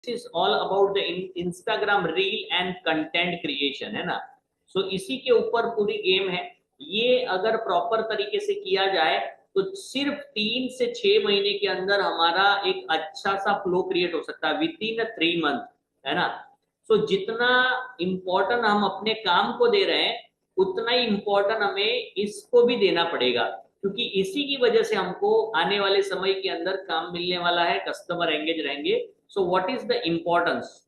Is all about the Instagram reel and content creation, है ना। सो इसी के ऊपर पूरी गेम है। ये अगर प्रॉपर तरीके से किया जाए तो सिर्फ 3 से 6 महीने के अंदर हमारा एक अच्छा सा फ्लो क्रिएट हो सकता है, विद इन 3 मंथ, है ना। सो जितना इम्पोर्टेंट हम अपने काम को दे रहे हैं उतना ही इम्पोर्टेंट हमें इसको भी देना पड़ेगा, क्योंकि इसी की वजह से हमको आने वाले समय के अंदर काम मिलने वाला है, कस्टमर एंगेज रहेंगे। So what is the importance,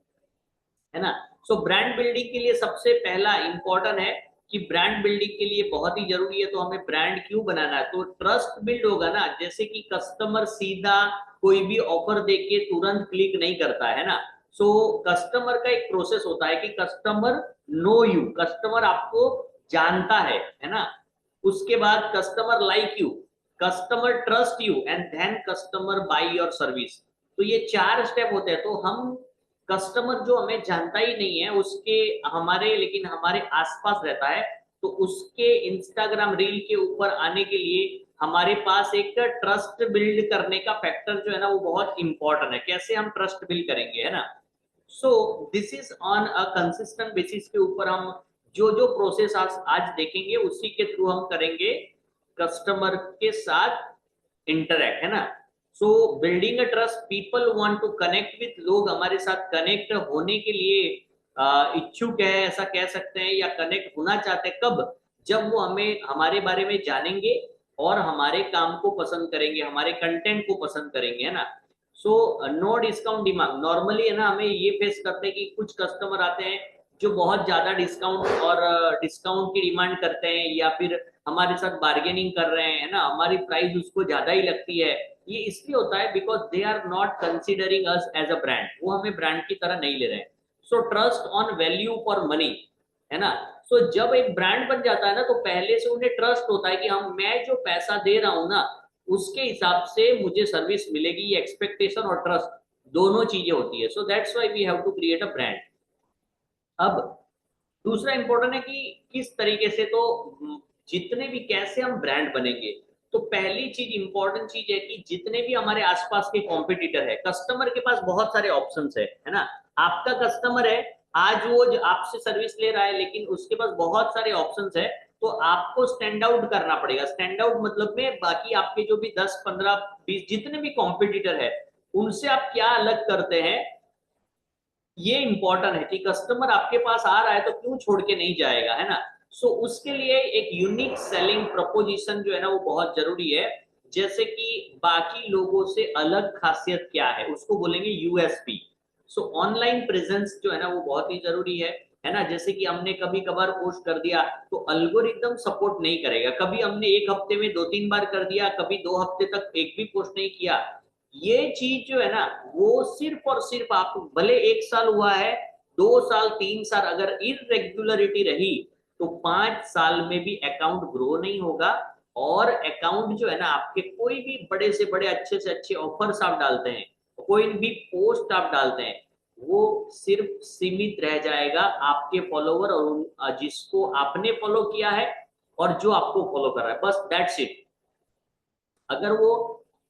है ना। सो ब्रांड बिल्डिंग के लिए सबसे पहला इंपॉर्टेंट है कि ब्रांड बिल्डिंग के लिए बहुत ही जरूरी है, तो हमें ब्रांड क्यों बनाना है, तो ट्रस्ट बिल्ड होगा ना। जैसे कि कस्टमर सीधा कोई भी ऑफर देख के तुरंत क्लिक नहीं करता है ना। सो कस्टमर का एक प्रोसेस होता है कि कस्टमर नो यू, कस्टमर आपको जानता है ना। उसके बाद customer like you, customer trust you, and then customer buy your service. तो ये 4 स्टेप होते हैं। तो हम कस्टमर जो हमें जानता ही नहीं है उसके हमारे लेकिन हमारे आसपास रहता है, तो उसके इंस्टाग्राम रील के ऊपर आने के लिए हमारे पास एक ट्रस्ट बिल्ड करने का फैक्टर जो है ना वो बहुत इंपॉर्टेंट है। कैसे हम ट्रस्ट बिल्ड करेंगे, है ना। So this is on a consistent basis के ऊपर हम जो जो प्रोसेस आज देखेंगे उसी के थ्रू हम करेंगे कस्टमर के साथ इंटरैक्ट, है ना। So building a trust, people want to connect with, लोग हमारे साथ कनेक्ट होने के लिए इच्छुक है, ऐसा कह सकते हैं, या कनेक्ट होना चाहते हैं कब, जब वो हमें हमारे बारे में जानेंगे और हमारे काम को पसंद करेंगे, हमारे कंटेंट को पसंद करेंगे, है ना। So no discount demand, normally है ना हमें ये फेस करते हैं कि कुछ कस्टमर आते हैं जो बहुत ज्यादा डिस्काउंट और डिस्काउंट की डिमांड करते हैं, या फिर हमारे साथ बार्गेनिंग कर रहे हैं, है ना, हमारी प्राइस उसको ज्यादा ही लगती है। ये इसलिए होता है because they are not considering us as a brand, वो हमें ब्रांड की तरह नहीं ले रहे हैं। So trust on value for money, है ना। सो जब एक ब्रांड बन जाता है ना तो पहले से उन्हें ट्रस्ट होता है कि हम मैं जो पैसा दे रहा हूं ना उसके हिसाब से मुझे सर्विस मिलेगी, ये एक्सपेक्टेशन और ट्रस्ट दोनों चीजें होती है। So that's why we have to create a brand. अब दूसरा इंपॉर्टेंट है कि किस तरीके से, तो जितने भी कैसे हम ब्रांड बनेंगे, तो पहली चीज इंपॉर्टेंट चीज है कि जितने भी हमारे आसपास के कॉम्पिटिटर है, कस्टमर के पास बहुत सारे ऑप्शंस है ना। आपका कस्टमर है, आज वो आपसे सर्विस ले रहा है लेकिन उसके पास बहुत सारे ऑप्शंस है, तो आपको स्टैंड आउट करना पड़ेगा। स्टैंड आउट मतलब में बाकी आपके जो भी 10 15 20 जितने भी कॉम्पिटिटर है उनसे आप क्या अलग करते हैं, ये इंपॉर्टेंट है कि कस्टमर आपके पास आ रहा है तो क्यों छोड़ के नहीं जाएगा, है ना। सो उसके लिए एक यूनिक सेलिंग प्रपोजिशन जो है ना वो बहुत जरूरी है। जैसे कि बाकी लोगों से अलग खासियत क्या है उसको बोलेंगे यूएसपी। सो ऑनलाइन प्रेजेंस जो है ना वो बहुत ही जरूरी है ना। जैसे कि हमने कभी कभार पोस्ट कर दिया तो अल्गोरिदम सपोर्ट नहीं करेगा, कभी हमने एक हफ्ते में 2 3 बार कर दिया, कभी 2 हफ्ते तक एक भी पोस्ट नहीं किया, ये चीज जो है ना वो सिर्फ और सिर्फ आप भले 1 साल हुआ है, 2 साल 3 साल अगर इरेगुलरिटी रही तो 5 साल में भी अकाउंट ग्रो नहीं होगा। और अकाउंट जो है ना आपके कोई भी बड़े से बड़े अच्छे से अच्छे ऑफर्स आप डालते हैं, कोई भी पोस्ट आप डालते हैं, वो सिर्फ सीमित रह जाएगा आपके फॉलोवर और जिसको आपने फॉलो किया है और जो आपको फॉलो कर रहा है, बस दैट्स इट। अगर वो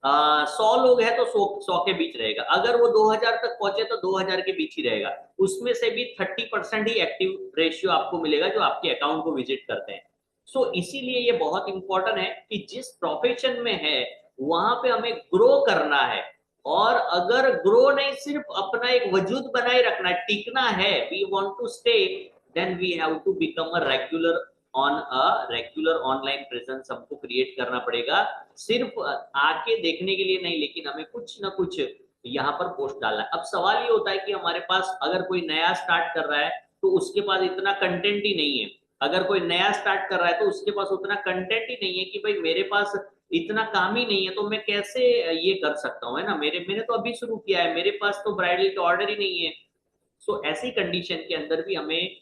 100 लोग हैं तो 100 के बीच रहेगा, अगर वो 2000 तक पहुंचे तो 2000 के बीच ही रहेगा। उसमें से भी 30% ही एक्टिव रेशियो आपको मिलेगा जो आपके अकाउंट को विजिट करते हैं। सो इसीलिए ये बहुत इंपॉर्टेंट है कि जिस प्रोफेशन में है वहां पे हमें ग्रो करना है। और अगर ग्रो नहीं, सिर्फ अपना एक वजूद बनाए रखना है, टिकना है, we want to stay, then we have to become a regular on a regular online presence हमको क्रिएट करना पड़ेगा। सिर्फ आके देखने के लिए नहीं, लेकिन हमें कुछ ना कुछ यहाँ पर पोस्ट डालना है। अब सवाल ये होता है कि हमारे पास अगर कोई नया स्टार्ट कर रहा है तो उसके पास इतना कंटेंट ही नहीं है, अगर कोई नया स्टार्ट कर रहा है तो उसके पास उतना कंटेंट ही नहीं है कि भाई मेरे पास इतना काम ही नहीं है तो मैं कैसे ये कर सकता हूँ, है ना। मैंने तो अभी शुरू किया है, मेरे पास तो ब्राइडल के ऑर्डर ही नहीं है। सो ऐसी कंडीशन के अंदर भी हमें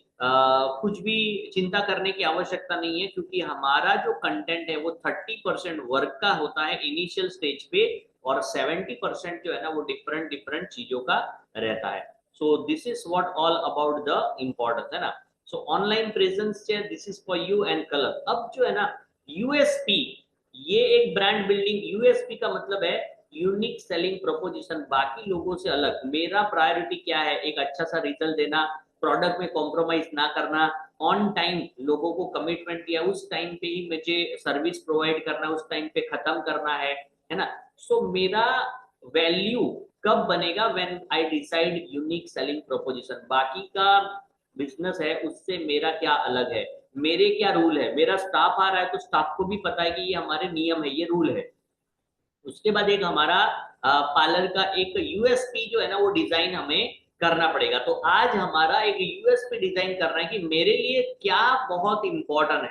कुछ भी चिंता करने की आवश्यकता नहीं है, क्योंकि हमारा जो कंटेंट है वो 30% वर्क का होता है इनिशियल स्टेज पे, और 70% जो है ना वो डिफरेंट डिफरेंट चीजों का रहता है। सो this is what all about the importance, है ना। सो online presence this is for you and colour. अब जो है ना यूएसपी, ये एक ब्रांड बिल्डिंग, यूएसपी का मतलब है यूनिक सेलिंग प्रोपोजिशन, बाकी लोगों से अलग। मेरा प्रायोरिटी क्या है, एक अच्छा सा रिजल्ट देना, प्रोडक्ट में कॉम्प्रोमाइज ना करना, ऑन टाइम लोगों को कमिटमेंट किया उस टाइम पे ही मुझे सर्विस प्रोवाइड करना, उस टाइम पे खत्म करना है ना। सो मेरा वैल्यू कब बनेगा, when I decide unique selling proposition. बाकी का बिजनेस है उससे मेरा क्या अलग है, मेरे क्या रूल है, मेरा स्टाफ आ रहा है तो स्टाफ को भी पता है कि ये हमारे नियम है, ये रूल है। उसके बाद एक हमारा पार्लर का एक यूएसपी जो है ना वो डिजाइन हमें करना पड़ेगा। तो आज हमारा एक यूएसपी डिजाइन करना है कि मेरे लिए क्या बहुत इंपॉर्टेंट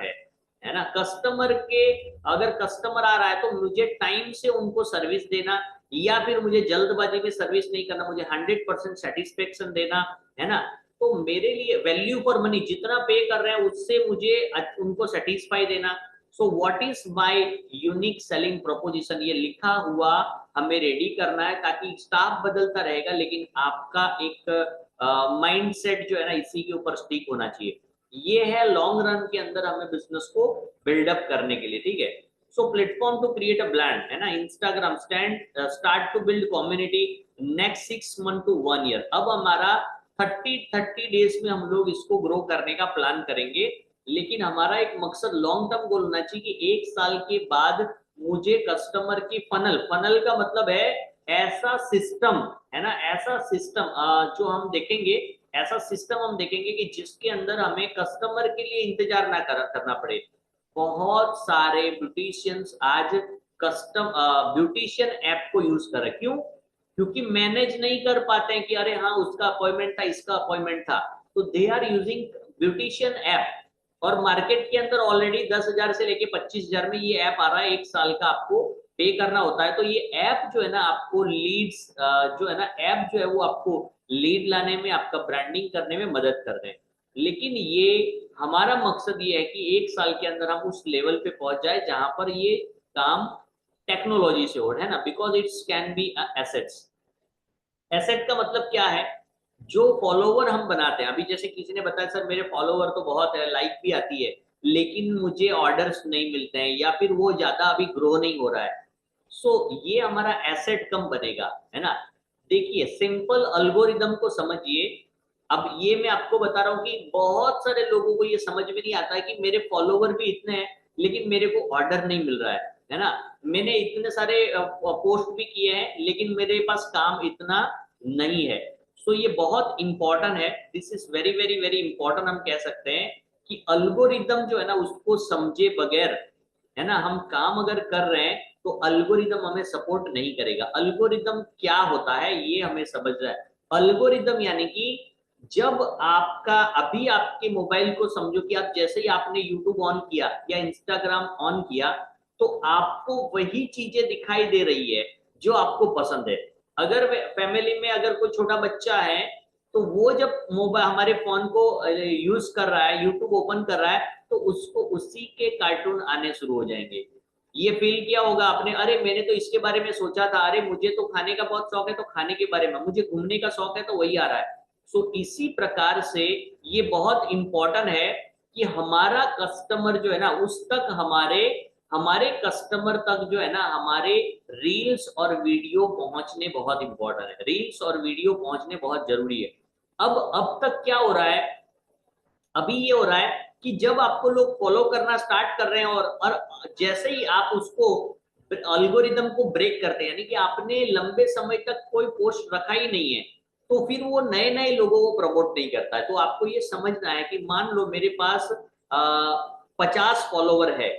है ना। कस्टमर के, अगर कस्टमर आ रहा है तो मुझे टाइम से उनको सर्विस देना, या फिर मुझे जल्दबाजी में सर्विस नहीं करना, मुझे 100% सेटिस्फेक्शन देना, है ना। तो मेरे लिए वैल्यू फॉर मनी, जितना पे कर रहे हैं उससे मुझे उनको सेटिस्फाई देना। So what is my unique selling proposition, ये लिखा हुआ हमें रेडी करना है, ताकि स्टाफ बदलता रहेगा लेकिन आपका एक माइंडसेट जो है ना इसी के ऊपर स्टिक होना चाहिए। ये है लॉन्ग रन के अंदर हमें बिजनेस को बिल्डअप करने के लिए, ठीक है। So platform to create a brand, है ना, Instagram start to build community, next 6 month to 1 year. अब हमारा 30 डेज में हम लोग इसको ग्रो करने का प्लान करेंगे, लेकिन हमारा एक मकसद लॉन्ग टर्म गोल होना चाहिए कि 1 साल के बाद मुझे कस्टमर की फनल, फनल का मतलब है ऐसा सिस्टम, है ना, ऐसा सिस्टम जो हम देखेंगे, ऐसा सिस्टम हम देखेंगे कि जिसके अंदर हमें कस्टमर के लिए इंतजार ना करना पड़े। बहुत सारे ब्यूटिशियंस आज कस्टम ब्यूटिशियन ऐप को यूज कर रहे हैं, क्यों? क्योंकि मैनेज नहीं कर पाते हैं कि अरे हाँ उसका अपॉइंटमेंट था, इसका अपॉइंटमेंट था, तो they are using beautician app. और मार्केट के अंदर ऑलरेडी 10,000 से लेके 25,000 में ये ऐप आ रहा है, 1 साल का आपको पे करना होता है। तो ये ऐप जो है ना आपको लीड्स जो है ना, ऐप जो है वो आपको लीड लाने में, आपका ब्रांडिंग करने में मदद कर रहे हैं। लेकिन ये हमारा मकसद ये है कि 1 साल के अंदर हम उस लेवल पे पहुंच जाए जहां पर ये काम टेक्नोलॉजी से हो, है ना, because it's can be assets. Asset का मतलब क्या है, जो फॉलोवर हम बनाते हैं। अभी जैसे किसी ने बताया सर मेरे फॉलोवर तो बहुत है, लाइक भी आती है, लेकिन मुझे ऑर्डर्स नहीं मिलते हैं, या फिर वो ज्यादा अभी ग्रो नहीं हो रहा है। सो ये हमारा एसेट कम बनेगा, है ना। देखिए सिंपल अल्गोरिदम को समझिए। अब ये मैं आपको बता रहा हूँ कि बहुत सारे लोगों को ये समझ में नहीं आता है कि मेरे फॉलोवर भी इतने हैं लेकिन मेरे को ऑर्डर नहीं मिल रहा है ना। मैंने इतने सारे पोस्ट भी किए हैं लेकिन मेरे पास काम इतना नहीं है। सो ये बहुत इंपॉर्टेंट है, this is very very very important. हम कह सकते हैं कि अल्गोरिदम जो है ना उसको समझे बगैर, है ना, हम काम अगर कर रहे हैं तो अल्गोरिदम हमें सपोर्ट नहीं करेगा। अल्गोरिदम क्या होता है ये हमें समझना है। अल्गोरिदम यानी कि जब आपका, अभी आपके मोबाइल को समझो कि आप जैसे ही आपने यूट्यूब ऑन किया या इंस्टाग्राम ऑन किया तो आपको वही चीजें दिखाई दे रही है जो आपको पसंद है। अगर फैमिली में अगर कोई छोटा बच्चा है तो वो जब मोबाइल, हमारे फोन को यूज कर रहा है, यूट्यूब ओपन कर रहा है, तो उसको उसी के कार्टून आने शुरू हो जाएंगे। ये फील किया होगा आपने, अरे मैंने तो इसके बारे में सोचा था, अरे मुझे तो खाने का बहुत शौक है तो खाने के बारे में, मुझे घूमने का शौक है तो वही आ रहा है। सो इसी प्रकार से ये बहुत इंपॉर्टेंट है कि हमारा कस्टमर जो है ना उस तक, हमारे हमारे कस्टमर तक जो है ना हमारे रील्स और वीडियो पहुंचने बहुत इंपॉर्टेंट है, रील्स और वीडियो पहुंचने बहुत जरूरी है। अब तक क्या हो रहा है, अभी ये हो रहा है कि जब आपको लोग फॉलो करना स्टार्ट कर रहे हैं और जैसे ही आप उसको अल्गोरिदम को ब्रेक करते हैं, यानी कि आपने लंबे समय तक कोई पोस्ट रखा ही नहीं है, तो फिर वो नए नए लोगों को प्रमोट नहीं करता है। तो आपको ये समझना है कि मान लो मेरे पास 50 फॉलोवर है,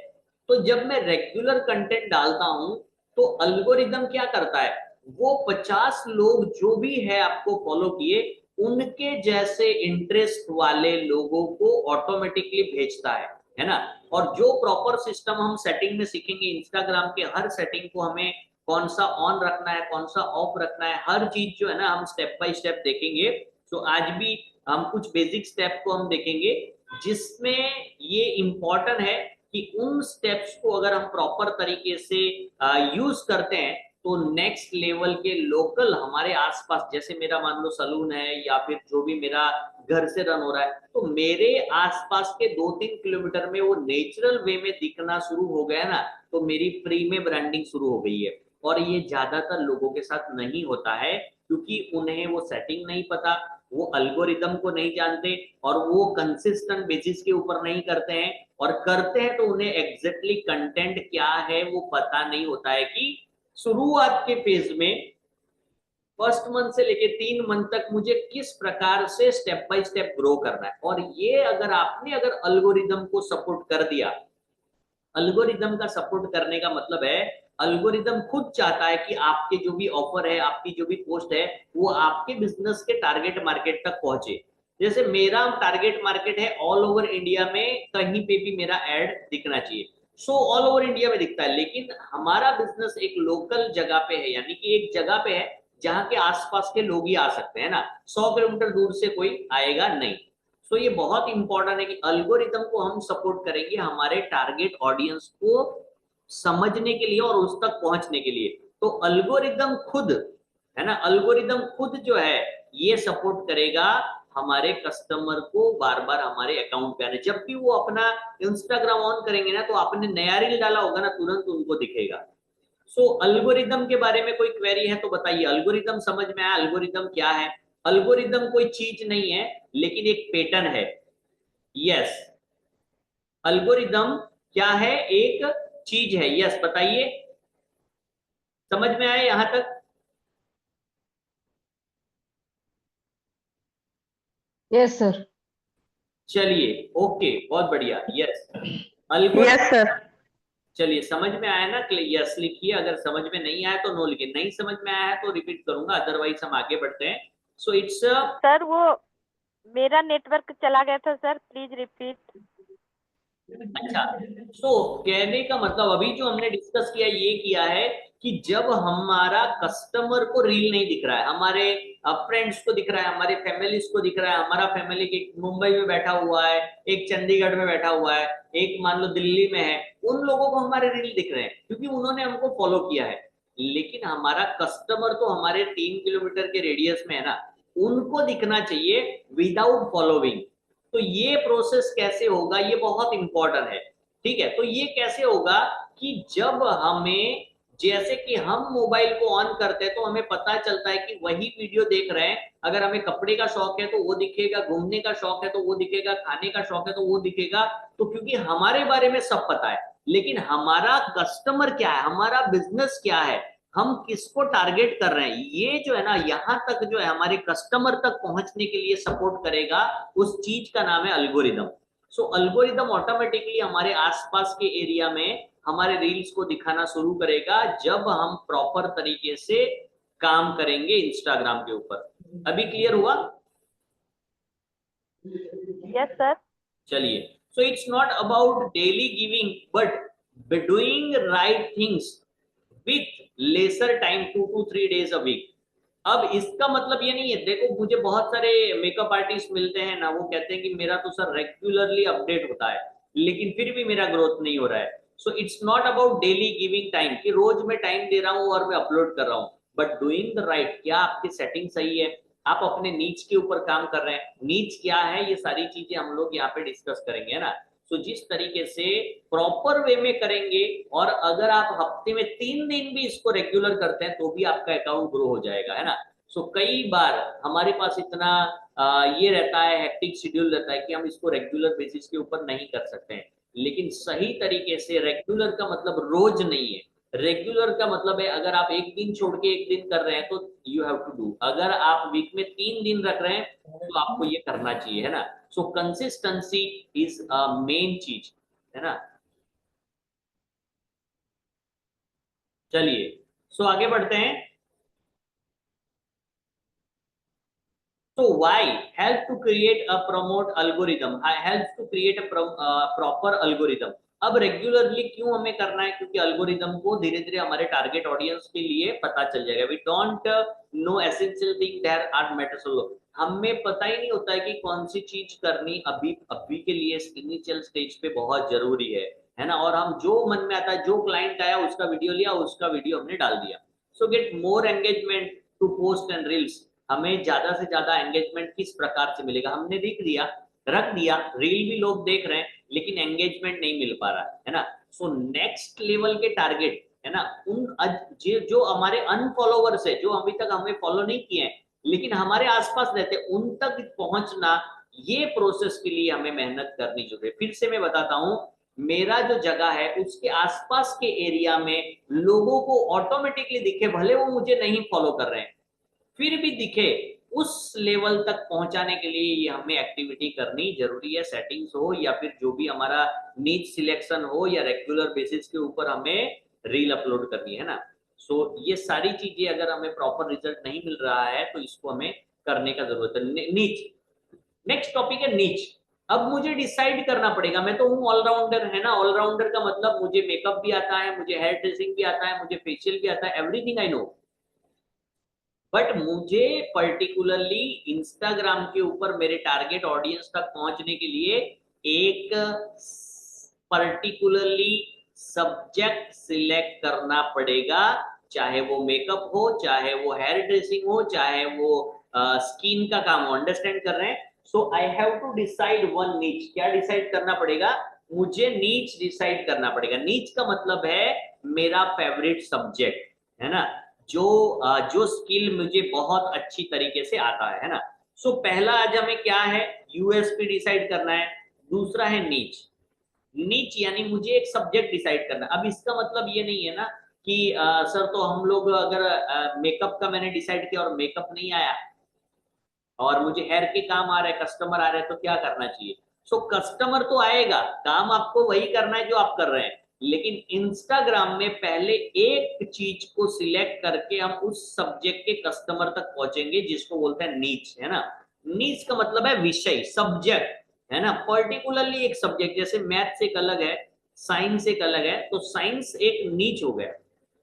तो जब मैं रेगुलर कंटेंट डालता हूं तो अल्गोरिदम क्या करता है, वो 50 लोग जो भी है आपको फॉलो किए उनके जैसे इंटरेस्ट वाले लोगों को ऑटोमेटिकली भेजता है ना। और जो प्रॉपर सिस्टम हम सेटिंग में सीखेंगे, इंस्टाग्राम के हर सेटिंग को हमें कौन सा ऑन रखना है, कौन सा ऑफ रखना है, हर चीज जो है ना हम स्टेप बाय स्टेप देखेंगे। तो आज भी हम कुछ बेसिक स्टेप को हम देखेंगे जिसमें ये इंपॉर्टेंट है कि उन स्टेप्स को अगर हम प्रॉपर तरीके से यूज करते हैं तो नेक्स्ट लेवल के लोकल हमारे आसपास, जैसे मेरा मान लो सलून है या फिर जो भी मेरा घर से रन हो रहा है, तो मेरे आसपास के 2-3 किलोमीटर में वो नेचुरल वे में दिखना शुरू हो गया ना, तो मेरी फ्री में ब्रांडिंग शुरू हो गई है। और ये ज्यादातर लोगों के साथ नहीं होता है, क्योंकि उन्हें वो सेटिंग नहीं पता, वो अल्गोरिदम को नहीं जानते, और वो कंसिस्टेंट बेसिस के ऊपर नहीं करते हैं, और करते हैं तो उन्हें एग्जैक्टली कंटेंट क्या है वो पता नहीं होता है कि शुरुआत के फेज में फर्स्ट मंथ से लेके 3 मंथ तक मुझे किस प्रकार से स्टेप बाय स्टेप ग्रो करना है। और ये अगर आपने अगर अल्गोरिदम को सपोर्ट कर दिया, अल्गोरिदम का सपोर्ट करने का मतलब है अल्गोरिदम खुद चाहता है कि आपके जो भी ऑफर है, आपकी जो भी पोस्ट है, वो आपके बिजनेस के टारगेट मार्केट तक पहुंचे। जैसे मेरा टारगेट मार्केट है ऑल ओवर इंडिया में, कहीं पे भी मेरा एड दिखना चाहिए। सो ऑल ओवर इंडिया में दिखता है, लेकिन हमारा बिजनेस एक लोकल जगह पे है, यानी कि एक जगह पे है जहां के आसपास के लोग ही आ सकते हैं ना, 100 किलोमीटर दूर से कोई आएगा नहीं। तो ये बहुत इंपॉर्टेंट है कि अल्गोरिदम को हम सपोर्ट करेंगे हमारे टारगेट ऑडियंस को समझने के लिए और उस तक पहुंचने के लिए। तो अल्गोरिदम खुद, है ना, अल्गोरिदम खुद जो है ये सपोर्ट करेगा हमारे कस्टमर को बार बार हमारे अकाउंट पे आने। जब भी वो अपना इंस्टाग्राम ऑन करेंगे ना, तो आपने नया रील डाला होगा ना, तुरंत उनको दिखेगा। सो अल्गोरिदम के बारे में कोई क्वेरी है तो बताइए, अल्गोरिदम समझ में आया? अल्गोरिदम क्या है? अल्गोरिदम कोई चीज नहीं है, लेकिन एक पैटर्न है। यस, अल्गोरिदम क्या है? एक चीज है। यस, बताइए, समझ में आया यहां तक? Yes sir. चलिए, ओके, बहुत बढ़िया। Yes, yes algorithm. सर। चलिए, समझ में आया ना? यस लिखिए, अगर समझ में नहीं आया तो नो लिखिए, नहीं समझ में आया है तो रिपीट करूंगा, अदरवाइज हम आगे बढ़ते हैं। सो इट्स सर वो मेरा नेटवर्क चला गया था सर, प्लीज रिपीट। अच्छा। तो कहने का मतलब अभी जो हमने डिस्कस किया, ये किया है कि जब हमारा कस्टमर को रील नहीं दिख रहा है, हमारे फ्रेंड्स को दिख रहा है, हमारे फैमिलीज को दिख रहा है, हमारा फैमिली एक मुंबई में बैठा हुआ है, एक चंडीगढ़ में बैठा हुआ है, एक मान लो दिल्ली में है, उन लोगों को हमारे रील दिख रहे हैं क्योंकि उन्होंने हमको फॉलो किया है। लेकिन हमारा कस्टमर तो हमारे 3 किलोमीटर के रेडियस में है ना, उनको दिखना चाहिए विदाउट फॉलोइंग। तो ये प्रोसेस कैसे होगा, ये बहुत इंपॉर्टेंट है। ठीक है, तो ये कैसे होगा कि जब हमें, जैसे कि हम मोबाइल को ऑन करते हैं तो हमें पता चलता है कि वही वीडियो देख रहे हैं। अगर हमें कपड़े का शौक है तो वो दिखेगा, घूमने का शौक है तो वो दिखेगा, खाने का शौक है तो वो दिखेगा। तो क्योंकि हमारे बारे में सब पता है, लेकिन हमारा कस्टमर क्या है, हमारा बिजनेस क्या है, हम किसको टारगेट कर रहे हैं, ये जो है ना, यहां तक जो है हमारे कस्टमर तक पहुंचने के लिए सपोर्ट करेगा, उस चीज का नाम है अल्गोरिदम। सो अल्गोरिदम ऑटोमेटिकली हमारे आसपास के एरिया में हमारे रील्स को दिखाना शुरू करेगा जब हम प्रॉपर तरीके से काम करेंगे इंस्टाग्राम के ऊपर। अभी क्लियर हुआ? Yes sir. चलिए, so it's not about daily giving but doing right things with lesser time, 2 to 3 days a week. अब इसका मतलब ये नहीं है, देखो मुझे बहुत सारे मेकअप आर्टिस्ट मिलते हैं ना, वो कहते हैं कि मेरा तो सर रेगुलरली अपडेट होता है लेकिन फिर भी मेरा ग्रोथ नहीं हो रहा है। सो it's not about daily giving time कि रोज मैं टाइम दे रहा हूँ और मैं अपलोड कर रहा हूँ, बट डूइंग द राइट, क्या आपकी सेटिंग सही है, आप अपने नीच के ऊपर काम कर रहे हैं, नीच क्या है, ये सारी चीजें हम लोग यहाँ पे डिस्कस करेंगे, है ना। सो जिस तरीके से प्रॉपर वे में करेंगे, और अगर आप हफ्ते में 3 दिन भी इसको रेगुलर करते हैं तो भी आपका अकाउंट ग्रो हो जाएगा, है ना। सो कई बार हमारे पास इतना ये रहता है, हेक्टिक शेड्यूल रहता है कि हम इसको रेगुलर बेसिस के ऊपर नहीं कर सकते हैं। लेकिन सही तरीके से, रेगुलर का मतलब रोज नहीं है, रेगुलर का मतलब है अगर आप एक दिन छोड़ के एक दिन कर रहे हैं तो यू हैव टू डू, अगर आप वीक में 3 दिन रख रहे हैं तो आपको ये करना चाहिए, है ना। सो कंसिस्टेंसी इज मेन चीज, है ना। चलिए, सो आगे बढ़ते हैं। So why help to create a promote algorithm? Helps to create a proper algorithm. अब रेगुलरली क्यों हमें करना है? क्योंकि अल्गोरिदम को धीरे धीरे हमारे टारगेट ऑडियंस के लिए पता चल जाएगा। We don't know essential thing there are matters. हमें पता ही नहीं होता है कि कौन सी चीज करनी अभी अभी के लिए इनिशियल स्टेज पे बहुत जरूरी है ना। और हम जो मन में आता है, जो क्लाइंट आया उसका वीडियो लिया, उसका वीडियो हमने डाल दिया। So get more engagement to post and reels. हमें ज्यादा से ज्यादा एंगेजमेंट किस प्रकार से मिलेगा? हमने देख लिया, रख दिया, रील भी लोग देख रहे हैं लेकिन एंगेजमेंट नहीं मिल पा रहा है ना। सो नेक्स्ट लेवल के टारगेट, है ना, जो हमारे अनफॉलोवर्स है, जो अभी तक हमें फॉलो नहीं किए हैं लेकिन हमारे आसपास रहते हैं, उन तक पहुंचना, ये प्रोसेस के लिए हमें मेहनत करनी जरूरी है। फिर से मैं बताता हूं, मेरा जो जगह है उसके आसपास के एरिया में लोगों को ऑटोमेटिकली दिखे, भले वो मुझे नहीं फॉलो कर रहे हैं, फिर भी दिखे, उस लेवल तक पहुंचाने के लिए ये हमें एक्टिविटी करनी जरूरी है। सेटिंग्स हो या फिर जो भी हमारा नीच सिलेक्शन हो या रेगुलर बेसिस के ऊपर हमें रील अपलोड करनी है ना। सो ये सारी चीजें अगर हमें प्रॉपर रिजल्ट नहीं मिल रहा है तो इसको हमें करने का जरूरत है। नीच, नेक्स्ट टॉपिक है नीच। अब मुझे डिसाइड करना पड़ेगा, मैं तो हूँ ऑलराउंडर, है ना, ऑलराउंडर का मतलब मुझे मेकअप भी आता है, मुझे हेयर ड्रेसिंग भी आता है, मुझे फेशियल भी आता है, एवरीथिंग आई नो, बट मुझे पर्टिकुलरली इंस्टाग्राम के ऊपर मेरे टारगेट ऑडियंस तक पहुंचने के लिए एक पर्टिकुलरली सब्जेक्ट सिलेक्ट करना पड़ेगा, चाहे वो मेकअप हो, चाहे वो हेयर ड्रेसिंग हो, चाहे वो स्किन का काम हो। अंडरस्टैंड कर रहे हैं? So I have to decide one niche. क्या डिसाइड करना पड़ेगा? मुझे नीच डिसाइड करना पड़ेगा। नीच का मतलब है मेरा फेवरेट सब्जेक्ट, है ना, जो स्किल मुझे बहुत अच्छी तरीके से आता है ना। सो पहला आज हमें क्या है, यूएसपी डिसाइड करना है। दूसरा है नीच। नीच यानी मुझे एक सब्जेक्ट डिसाइड करना। अब इसका मतलब ये नहीं है ना कि सर तो हम लोग अगर मेकअप का मैंने डिसाइड किया और मेकअप नहीं आया और मुझे हेयर के काम आ रहे हैं, कस्टमर आ रहे हैं, तो क्या करना चाहिए? सो कस्टमर तो आएगा, काम आपको वही करना है जो आप कर रहे हैं, लेकिन इंस्टाग्राम में पहले एक चीज को सिलेक्ट करके हम उस सब्जेक्ट के कस्टमर तक पहुंचेंगे, जिसको बोलते हैं नीच, है ना। नीच का मतलब है विषय, सब्जेक्ट, है ना, पर्टिकुलरली एक सब्जेक्ट। जैसे मैथ्स एक अलग है, साइंस एक अलग है, तो साइंस एक नीच हो गया,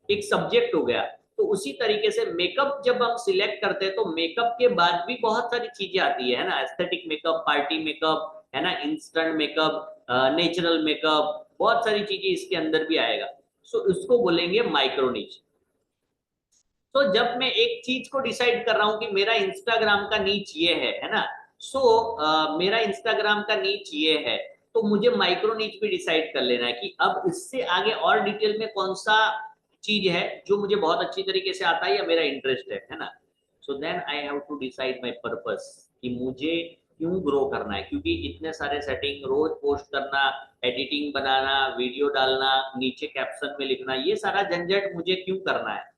एक सब्जेक्ट हो गया। तो उसी तरीके से मेकअप जब हम सिलेक्ट करते हैं तो मेकअप के बाद भी बहुत सारी चीजें आती है ना, एस्थेटिक मेकअप, पार्टी मेकअप, है ना, इंस्टेंट मेकअप, नेचुरल मेकअप, बहुत सारी चीजें इसके अंदर भी आएगा। सो उसको बोलेंगे माइक्रो नीच। तो जब मैं एक चीज को डिसाइड कर रहा हूं कि मेरा इंस्टाग्राम का नीच ये है ना, मेरा इंस्टाग्राम का नीच ये है, तो मुझे माइक्रो नीच भी डिसाइड कर लेना है कि अब इससे आगे और डिटेल में कौन सा चीज है जो मुझे बहुत अच्छी तरीके से आता है या मेरा इंटरेस्ट है ना। So then I have to decide my purpose कि मुझे क्यों ग्रो करना है, क्योंकि इतने सारे सेटिंग, रोज पोस्ट करना, एडिटिंग बनाना, वीडियो डालना, नीचे कैप्शन में लिखना, ये सारा झंझट मुझे क्यों करना है।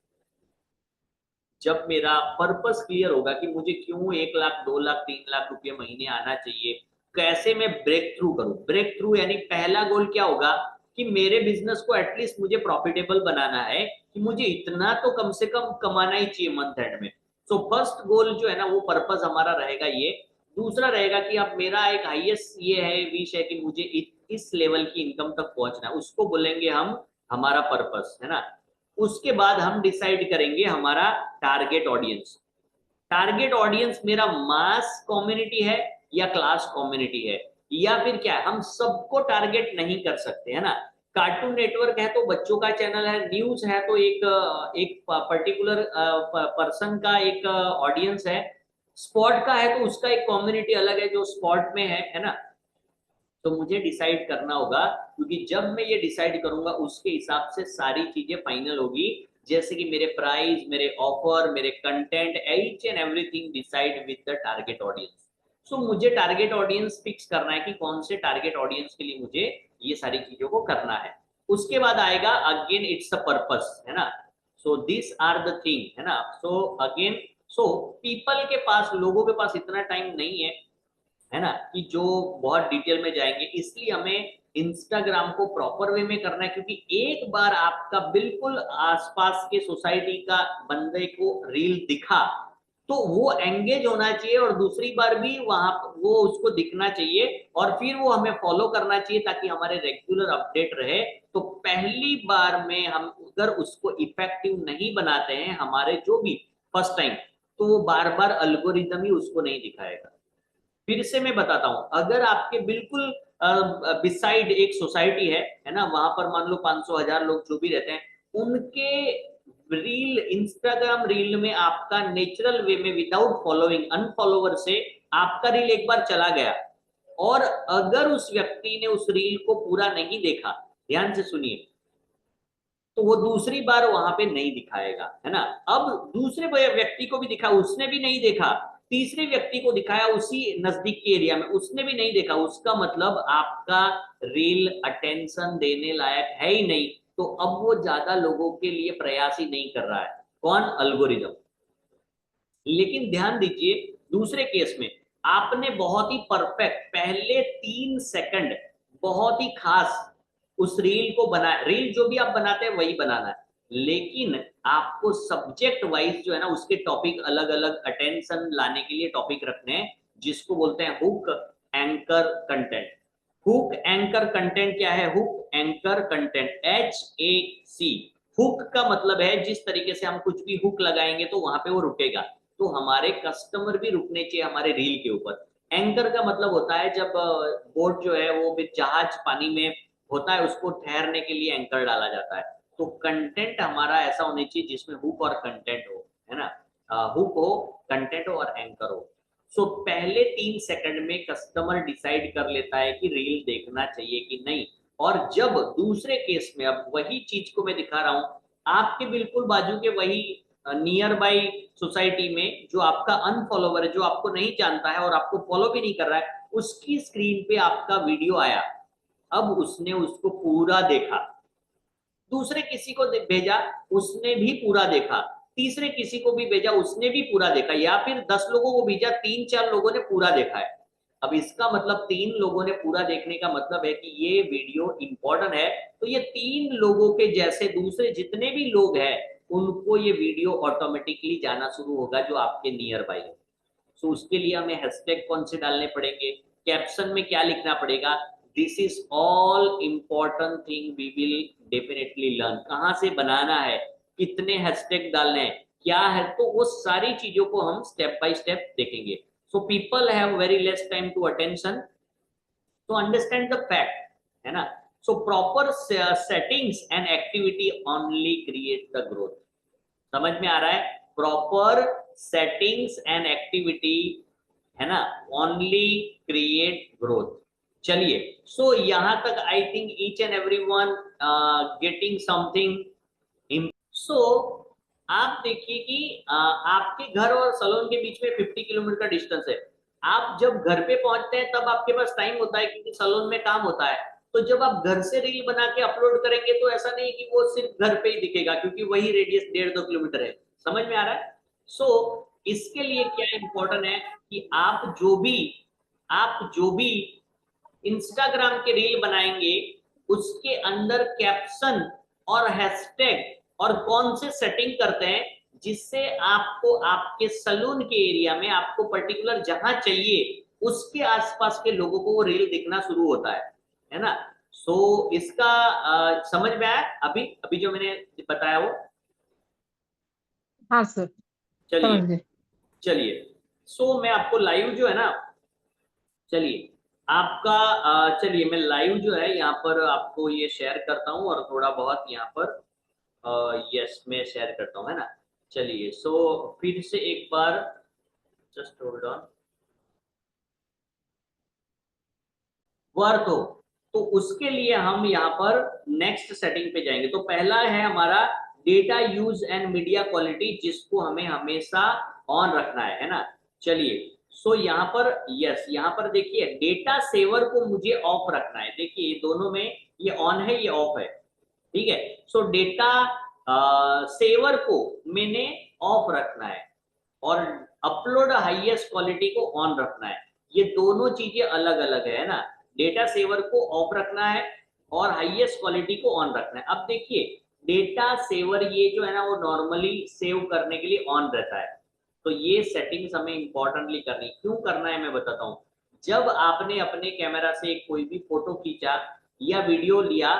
जब मेरा पर्पस क्लियर होगा कि मुझे क्यों 1 लाख, 2 लाख, 3 लाख रुपए महीने आना चाहिए, कैसे मैं ब्रेक थ्रू करूं। ब्रेक थ्रू यानी पहला गोल क्या होगा कि मेरे बिजनेस को एटलीस्ट मुझे प्रॉफिटेबल बनाना है, कि मुझे इतना तो कम से कम कमाना ही चाहिए मंथ एंड में। सो फर्स्ट गोल जो है ना, वो पर्पस हमारा रहेगा ये। दूसरा रहेगा कि अब मेरा एक हाईएस्ट ये है, विश है कि मुझे इस लेवल की इनकम तक पहुंचना है, उसको बोलेंगे हम हमारा पर्पस, है ना। उसके बाद हम डिसाइड करेंगे हमारा टारगेट ऑडियंस। टारगेट ऑडियंस मेरा मास कम्युनिटी है या क्लास कम्युनिटी है, या फिर क्या है, हम सबको टारगेट नहीं कर सकते, है ना। कार्टून नेटवर्क है तो बच्चों का चैनल है, न्यूज है तो एक पर्टिकुलर पर्सन का एक ऑडियंस है, स्पोर्ट का है तो उसका एक कम्युनिटी अलग है जो स्पोर्ट में है ना। तो मुझे डिसाइड करना होगा, क्योंकि जब मैं ये डिसाइड करूंगा उसके हिसाब से सारी चीजें फाइनल होगी, जैसे कि मेरे प्राइस, मेरे ऑफर, मेरे content, each and everything decide with the target audience. So मुझे टारगेट ऑडियंस फिक्स करना है कि कौन से टारगेट ऑडियंस के लिए मुझे ये सारी चीजों को करना है। उसके बाद आएगा अगेन इट्स अ पर्पस, है ना। So this are the thing, है ना। सो अगेन, सो पीपल के पास, लोगों के पास इतना टाइम नहीं है ना, कि जो बहुत डिटेल में जाएंगे, इसलिए हमें इंस्टाग्राम को प्रॉपर वे में करना है। क्योंकि एक बार आपका बिल्कुल आसपास के सोसाइटी का बंदे को रील दिखा तो वो एंगेज होना चाहिए, और दूसरी बार भी वहां वो उसको दिखना चाहिए, और फिर वो हमें फॉलो करना चाहिए ताकि हमारे रेगुलर अपडेट रहे। तो पहली बार में हम अगर उसको इफेक्टिव नहीं बनाते हैं हमारे जो भी फर्स्ट टाइम, तो वो बार बार अल्गोरिदम ही उसको नहीं दिखाएगा। फिर से मैं बताता हूं, अगर आपके बिल्कुल बिसाइड एक सोसाइटी है ना, वहां पर मान लो 500,000 लोग जो भी रहते हैं, उनके रील, इंस्टाग्राम रील में आपका नेचुरल वे में विदाउट फॉलोइंग, अनफॉलोवर से आपका रील एक बार चला गया, और अगर उस व्यक्ति ने उस रील को पूरा नहीं देखा, ध्यान से सुनिए, तो वो दूसरी बार वहां पे नहीं दिखाएगा, है ना। अब दूसरे व्यक्ति को भी दिखा, उसने भी नहीं देखा, तीसरे व्यक्ति को दिखाया उसी नजदीक के एरिया में, उसने भी नहीं देखा, उसका मतलब आपका रील अटेंशन देने लायक है ही नहीं, तो अब वो ज्यादा लोगों के लिए प्रयास ही नहीं कर रहा है। कौन? अल्गोरिदम। लेकिन ध्यान दीजिए दूसरे केस में आपने बहुत ही परफेक्ट पहले 3 सेकंड बहुत ही खास उस रील को बना, रील जो भी आप बनाते हैं वही बनाना है, लेकिन आपको सब्जेक्ट वाइज जो है ना उसके टॉपिक अलग अलग अटेंशन लाने के लिए टॉपिक रखने हैं, जिसको बोलते हैं hook anchor content. Hook anchor content क्या है? Hook anchor content HAC। Hook का मतलब है जिस तरीके से हम कुछ भी हुक लगाएंगे तो वहां पे वो रुकेगा, तो हमारे कस्टमर भी रुकने चाहिए हमारे रील के ऊपर। एंकर का मतलब होता है जब बोट जो है वो जहाज पानी में होता है उसको ठहरने के लिए एंकर डाला जाता है, तो कंटेंट हमारा ऐसा होना चाहिए जिसमें हुक और कंटेंट हो, है ना। हुक हो, कंटेंट हो और एंकर हो। सो पहले 3 सेकंड में कस्टमर डिसाइड कर लेता है कि रील देखना चाहिए कि नहीं। और जब दूसरे केस में, अब वही चीज को मैं दिखा रहा हूं, आपके बिल्कुल बाजू के वही नियर बाई सोसाइटी में जो आपका अनफॉलोवर है, जो आपको नहीं जानता है और आपको फॉलो भी नहीं कर रहा है, उसकी स्क्रीन पे आपका वीडियो आया, अब उसने उसको पूरा देखा, दूसरे किसी को भेजा उसने भी पूरा देखा, तीसरे किसी को भी भेजा उसने भी पूरा देखा, या फिर 10 लोगों को भेजा, 3-4 लोगों ने पूरा देखा है। अब इसका मतलब 3 लोगों ने पूरा देखने का मतलब है कि ये वीडियो इंपॉर्टेंट है, तो ये 3 लोगों के जैसे दूसरे जितने भी लोग हैं उनको ये वीडियो ऑटोमेटिकली जाना शुरू होगा जो आपके नियर बाई है। सो उसके लिए हमें हैशटैग कौन से डालने पड़ेंगे, कैप्शन में क्या लिखना पड़ेगा, this is all important thing we will definitely learn. कहां से बनाना है, कितने हैशटैग डालने हैं, क्या है, तो वो सारी चीजों को हम स्टेप बाय स्टेप देखेंगे। So people have very less time to attention, तो अंडरस्टैंड द फैक्ट, है ना। So proper settings and activity only create the growth. समझ में आ रहा है? प्रॉपर सेटिंग्स एंड एक्टिविटी, है ना, ओनली क्रिएट ग्रोथ। चलिए, सो यहां तक I think each and everyone getting something. So आप देखिए कि आपके घर और सलोन के बीच में 50 किलोमीटर का डिस्टेंस है। आप जब घर पे पहुंचते हैं तब आपके पास टाइम होता है क्योंकि सलोन में काम होता है, तो जब आप घर से रील बना के अपलोड करेंगे तो ऐसा नहीं कि वो सिर्फ घर पे ही दिखेगा क्योंकि वही रेडियस 1.5-2 किलोमीटर है। समझ में आ रहा है? सो इसके लिए क्या इंपॉर्टेंट है कि आप जो भी इंस्टाग्राम के रील बनाएंगे उसके अंदर कैप्शन और हैशटैग और कौन से सेटिंग करते हैं जिससे आपको आपके सलून के एरिया में आपको पर्टिकुलर जहां चाहिए उसके आसपास के लोगों को वो रील दिखना शुरू होता है ना। सो इसका समझ में आया अभी अभी जो मैंने बताया वो? हाँ सर, चलिए, समझ गए। चलिए, सो मैं आपको लाइव जो है ना, चलिए आपका चलिए मैं लाइव जो है यहाँ पर आपको ये शेयर करता हूँ और थोड़ा बहुत यहाँ पर यस मैं शेयर करता हूँ, है ना। चलिए, सो फिर से एक बार जस्ट होल्ड ऑन। वर्थ हो तो उसके लिए हम यहाँ पर नेक्स्ट सेटिंग पे जाएंगे। तो पहला है हमारा data use and media quality, जिसको हमें हमेशा ऑन रखना है ना। चलिए, सो यहाँ पर यस, यहाँ पर देखिए डेटा सेवर को मुझे ऑफ रखना है। देखिए ये दोनों में ये ऑन है ये ऑफ है, ठीक है। सो डेटा सेवर को मैंने ऑफ रखना है और अपलोड हाईएस्ट क्वालिटी को ऑन रखना है। ये दोनों चीजें अलग अलग है ना। डेटा सेवर को ऑफ रखना है और हाईएस्ट क्वालिटी को ऑन रखना है। अब देखिए डेटा सेवर ये जो है ना वो नॉर्मली सेव करने के लिए ऑन रहता है, तो ये सेटिंग्स हमें इंपॉर्टेंटली करनी। क्यों करना है मैं बताता हूँ। जब आपने अपने कैमरा से कोई भी फोटो खींचा या वीडियो लिया,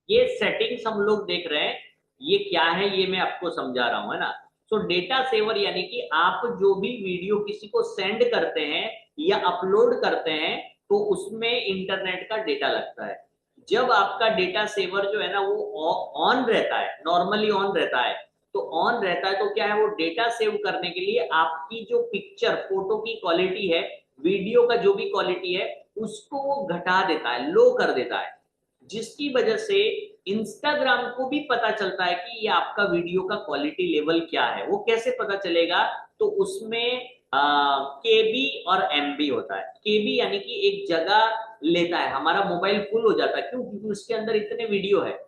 ये सेटिंग्स हम लोग देख रहे हैं, ये क्या है ये मैं आपको समझा रहा हूं, है ना। सो डेटा सेवर यानी कि आप जो भी वीडियो किसी को सेंड करते हैं या अपलोड करते हैं तो उसमें इंटरनेट का डेटा लगता है। जब आपका डेटा सेवर जो है ना वो ऑन रहता है, नॉर्मली ऑन रहता है, तो ऑन रहता है तो क्या है वो डेटा सेव करने के लिए आपकी जो पिक्चर फोटो की क्वालिटी है वीडियो का जो भी क्वालिटी है उसको वो घटा देता है, लो कर देता है, जिसकी वजह से इंस्टाग्राम को भी पता चलता है कि ये आपका वीडियो का क्वालिटी लेवल क्या है। वो कैसे पता चलेगा? तो उसमें केबी और एमबी होता है। केबी यानी कि एक जगह लेता है, हमारा मोबाइल फुल हो जाता है, क्यों? क्योंकि उसके अंदर इतने वीडियो है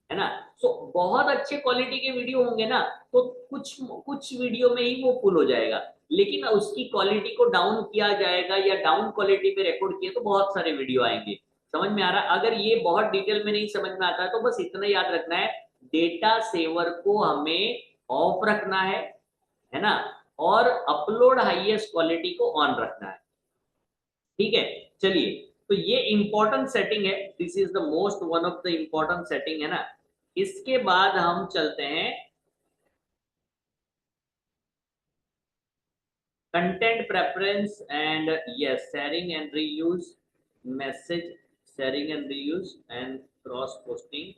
ना। सो बहुत अच्छे क्वालिटी के वीडियो होंगे ना, तो कुछ कुछ वीडियो में ही वो फुल हो जाएगा, लेकिन उसकी क्वालिटी को डाउन किया जाएगा या डाउन क्वालिटी पे रिकॉर्ड किए तो बहुत सारे वीडियो आएंगे। समझ में आ रहा है? अगर ये बहुत डिटेल में नहीं समझ में आता है तो बस इतना याद रखना है, डेटा सेवर को हमें ऑफ रखना है ना, और अपलोड हाईएस्ट क्वालिटी को ऑन रखना है। ठीक है, चलिए, तो ये इंपॉर्टेंट सेटिंग है, this is the most one of the important setting है ना। इसके बाद हम चलते हैं content preference and yes sharing and reuse, message sharing and reuse and cross posting,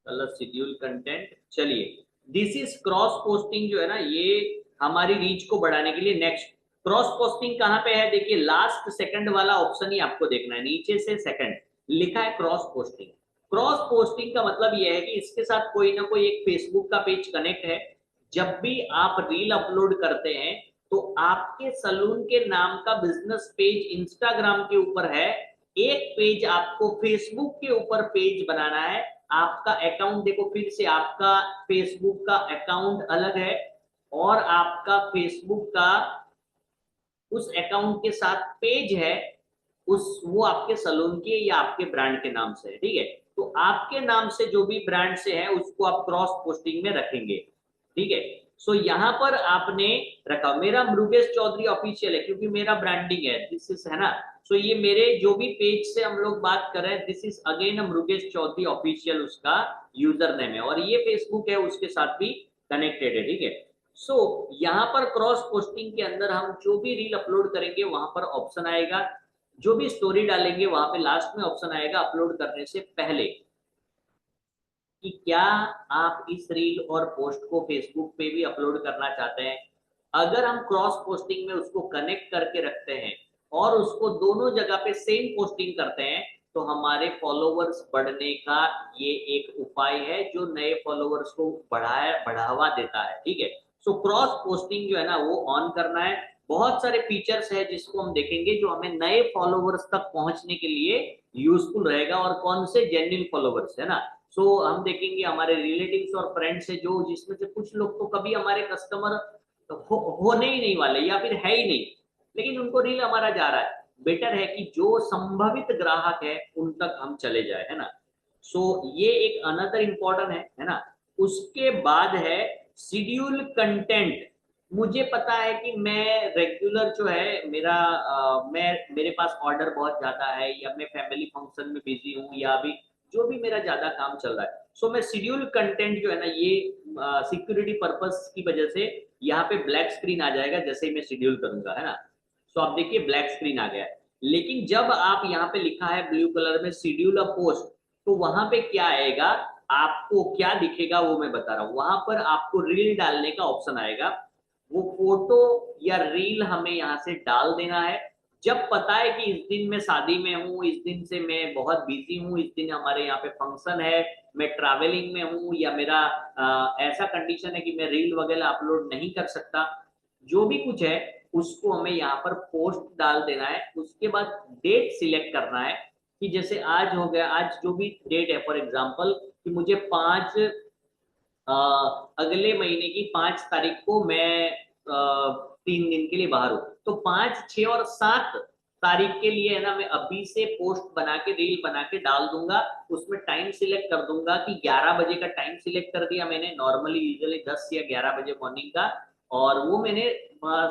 colour schedule content. चलिए, दिस इज क्रॉस पोस्टिंग जो है ना, ये हमारी रीच को बढ़ाने के लिए। नेक्स्ट क्रॉस पोस्टिंग कहां पे है? देखिए लास्ट सेकंड वाला ऑप्शन ही आपको देखना है, नीचे से सेकंड लिखा है क्रॉस पोस्टिंग। क्रॉस पोस्टिंग का मतलब यह है कि इसके साथ कोई ना कोई एक फेसबुक का पेज कनेक्ट है। जब भी आप रील अपलोड करते हैं तो आपके सलून के नाम का बिजनेस पेज इंस्टाग्राम के ऊपर है, एक पेज आपको फेसबुक के ऊपर पेज बनाना है। आपका अकाउंट देखो फिर से, आपका फेसबुक का अकाउंट अलग है और आपका फेसबुक का उस अकाउंट के साथ पेज है, उस वो आपके सलून के या आपके ब्रांड के नाम से है। ठीक है, तो आपके नाम से जो भी ब्रांड से है उसको आप क्रॉस पोस्टिंग में रखेंगे। ठीक है, सो यहाँ पर आपने रखा मेरा मृगेश चौधरी ऑफिशियल है, क्योंकि मेरा ब्रांडिंग है, दिस इज है ना। सो ये मेरे जो भी पेज से हम लोग बात कर रहे हैं, this is again Mrigesh Chaudhary official उसका यूजर नेम है, और ये फेसबुक है उसके साथ भी कनेक्टेड है। ठीक है, सो यहाँ पर क्रॉस पोस्टिंग के अंदर हम जो भी रील अपलोड करेंगे वहां पर ऑप्शन आएगा, जो भी स्टोरी डालेंगे वहां पे लास्ट में ऑप्शन आएगा अपलोड करने से पहले कि क्या आप इस रील और पोस्ट को फेसबुक पे भी अपलोड करना चाहते हैं। अगर हम क्रॉस पोस्टिंग में उसको कनेक्ट करके रखते हैं और उसको दोनों जगह पे सेम पोस्टिंग करते हैं तो हमारे फॉलोवर्स बढ़ने का ये एक उपाय है जो नए फॉलोवर्स को बढ़ावा देता है। ठीक है, सो क्रॉस पोस्टिंग जो है ना वो ऑन करना है। बहुत सारे फीचर्स है जिसको हम देखेंगे जो हमें नए फॉलोवर्स तक पहुंचने के लिए यूजफुल रहेगा, और कौन से जेन्युइन फॉलोवर्स है ना। सो हम देखेंगे हमारे रिलेटिव्स और फ्रेंड्स है जो, जिसमें से कुछ लोग तो कभी हमारे कस्टमर होने ही नहीं वाले या फिर है ही नहीं, लेकिन उनको रील हमारा जा रहा है। बेटर है कि जो संभावित ग्राहक है उन तक हम चले जाए, है ना। सो ये एक अनदर इंपॉर्टेंट है ना। उसके बाद है शेड्यूल कंटेंट। मुझे पता है कि मैं रेगुलर जो है मेरा मेरे पास ऑर्डर बहुत ज्यादा है, या मैं फैमिली फंक्शन में बिजी हूँ, या अभी जो भी मेरा ज्यादा काम चल रहा है, सो मैं शेड्यूल कंटेंट जो है ना, ये सिक्योरिटी पर्पस की वजह से यहाँ पे ब्लैक स्क्रीन आ जाएगा जैसे ही मैं शेड्यूल करूंगा, है ना। सो आप देखिए ब्लैक स्क्रीन आ गया है, लेकिन जब आप यहाँ पे लिखा है ब्लू कलर में शेड्यूल अ पोस्ट, तो वहां पे क्या आएगा, आपको क्या दिखेगा वो मैं बता रहा हूँ। वहां पर आपको रील डालने का ऑप्शन आएगा, वो फोटो या रील हमें यहाँ से डाल देना है। जब पता है कि इस दिन मैं शादी में हूँ, इस दिन से मैं बहुत बिजी हूँ, इस दिन हमारे यहाँ पे फंक्शन है, मैं ट्रैवलिंग में हूँ, या मेरा ऐसा कंडीशन है कि मैं रील वगैरह अपलोड नहीं कर सकता, जो भी कुछ है उसको हमें यहाँ पर पोस्ट डाल देना है। उसके बाद डेट सिलेक्ट करना है कि जैसे आज हो गया, आज जो भी डेट है फॉर एग्जाम्पल कि मुझे 5 अगले महीने की 5 तारीख को मैं 3 दिन के लिए बाहर हूँ, तो 5, 6 और 7 तारीख के लिए है ना, मैं अभी से पोस्ट बना के रील बना के डाल दूंगा। उसमें टाइम सिलेक्ट कर दूंगा कि 11 बजे का टाइम सिलेक्ट कर दिया मैंने, नॉर्मली यूजुअली 10 या 11 बजे मॉर्निंग का, और वो मैंने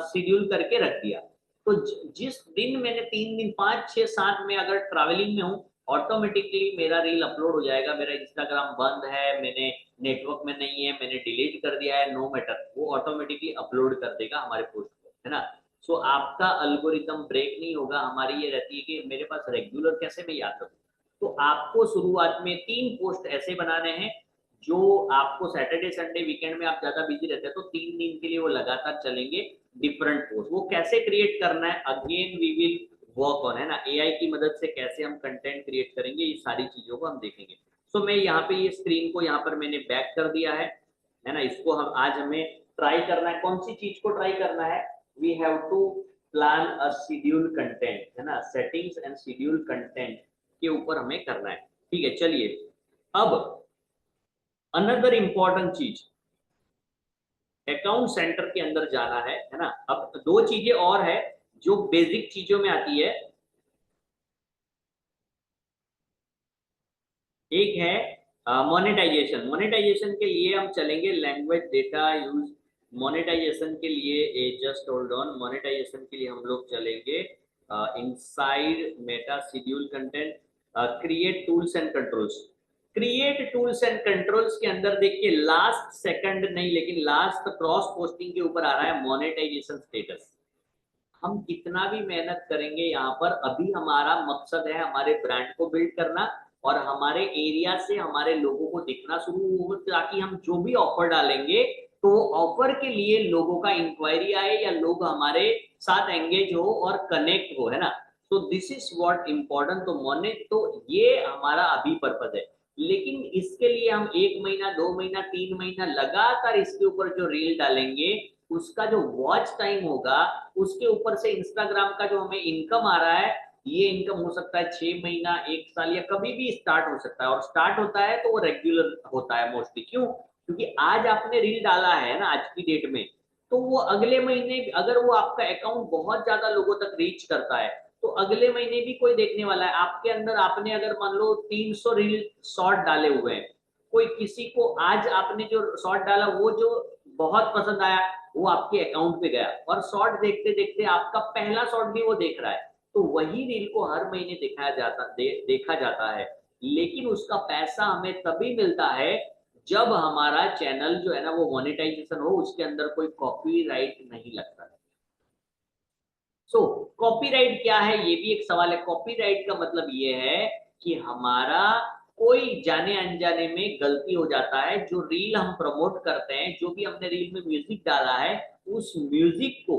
शेड्यूल करके रख दिया। तो जिस दिन मैंने 3 दिन 5, 6, 7 में अगर ट्रैवलिंग में हूँ, ऑटोमेटिकली मेरा रील अपलोड हो जाएगा। मेरा इंस्टाग्राम बंद है, मैंने नेटवर्क में नहीं है, मैंने डिलीट कर दिया है, नो मैटर, वो ऑटोमेटिकली अपलोड कर देगा हमारे पोस्ट को, है ना। सो आपका अल्गोरिथम ब्रेक नहीं होगा। हमारी ये रहती है कि मेरे पास रेगुलर कैसे मैं याद रखूं, तो आपको शुरुआत में 3 पोस्ट ऐसे बनाने हैं जो आपको सैटरडे संडे वीकेंड में आप ज्यादा बिजी रहते हैं तो 3 दिन के लिए वो लगातार चलेंगे डिफरेंट पोस्ट। वो कैसे क्रिएट करना है again we will work on, है ना, एआई की मदद से कैसे हम कंटेंट क्रिएट करेंगे, ये सारी चीजों को हम देखेंगे। सो मैं यहाँ पे ये स्क्रीन को यहाँ पर मैंने बैक कर दिया है ना, इसको हम आज हमें ट्राई करना है। कौन सी चीज को ट्राई करना है? We have to plan a schedule content, है ना, सेटिंग्स एंड शेड्यूल कंटेंट के ऊपर हमें करना है। ठीक है, चलिए अब अनदर इंपॉर्टेंट चीज अकाउंट सेंटर के अंदर जाना है ना। अब दो चीजें और है जो बेसिक चीजों में आती है। एक है मोनेटाइजेशन। मोनेटाइजेशन के लिए हम चलेंगे लैंग्वेज डेटा यूज। मोनेटाइजेशन के लिए जस्ट होल्ड ऑन, मोनेटाइजेशन के लिए हम लोग चलेंगे inside Meta schedule content, create tools and controls. Create tools and controls के अंदर देखिए लास्ट सेकंड नहीं लेकिन लास्ट क्रॉस पोस्टिंग के ऊपर आ रहा है मोनेटाइजेशन स्टेटस। हम कितना भी मेहनत करेंगे यहाँ पर, अभी हमारा मकसद है हमारे ब्रांड को बिल्ड करना और हमारे एरिया से हमारे लोगों को दिखना शुरू हो, ताकि हम जो भी ऑफर डालेंगे तो ऑफर के लिए लोगों का इंक्वायरी आए या लोग हमारे साथ एंगेज हो और कनेक्ट हो, है ना। तो दिस इज व्हाट इम्पोर्टेंट। तो मोने तो ये हमारा अभी पर्पज है, लेकिन इसके लिए हम 1 महीना 2 महीना 3 महीना लगातार इसके ऊपर जो रील डालेंगे उसका जो वॉच टाइम होगा उसके ऊपर से इंस्टाग्राम का जो हमें इनकम आ रहा है, ये इनकम हो सकता है 6 महीना 1 साल या कभी भी स्टार्ट हो सकता है। और स्टार्ट होता है तो वो रेगुलर होता है मोस्टली। क्यों? क्योंकि आज आपने रील डाला है ना आज की डेट में, तो वो अगले महीने अगर वो आपका अकाउंट बहुत ज्यादा लोगों तक रीच करता है तो अगले महीने भी कोई देखने वाला है। आपके अंदर आपने अगर मान लो 300 रील शॉर्ट डाले हुए हैं, कोई किसी को आज आपने जो शॉर्ट डाला वो जो बहुत पसंद आया वो आपके अकाउंट पे गया और शॉर्ट देखते देखते आपका पहला शॉर्ट भी वो देख रहा है, तो वही रील को हर महीने देखा जाता है। लेकिन उसका पैसा हमें तभी मिलता है जब हमारा चैनल जो है ना वो मोनेटाइजेशन हो, उसके अंदर कोई कॉपीराइट नहीं लगता है। कॉपीराइट क्या है ये भी एक सवाल है। कॉपीराइट का मतलब ये है कि हमारा कोई जाने अनजाने में गलती हो जाता है, जो रील हम प्रमोट करते हैं, जो भी हमने रील में म्यूजिक डाला है उस म्यूजिक को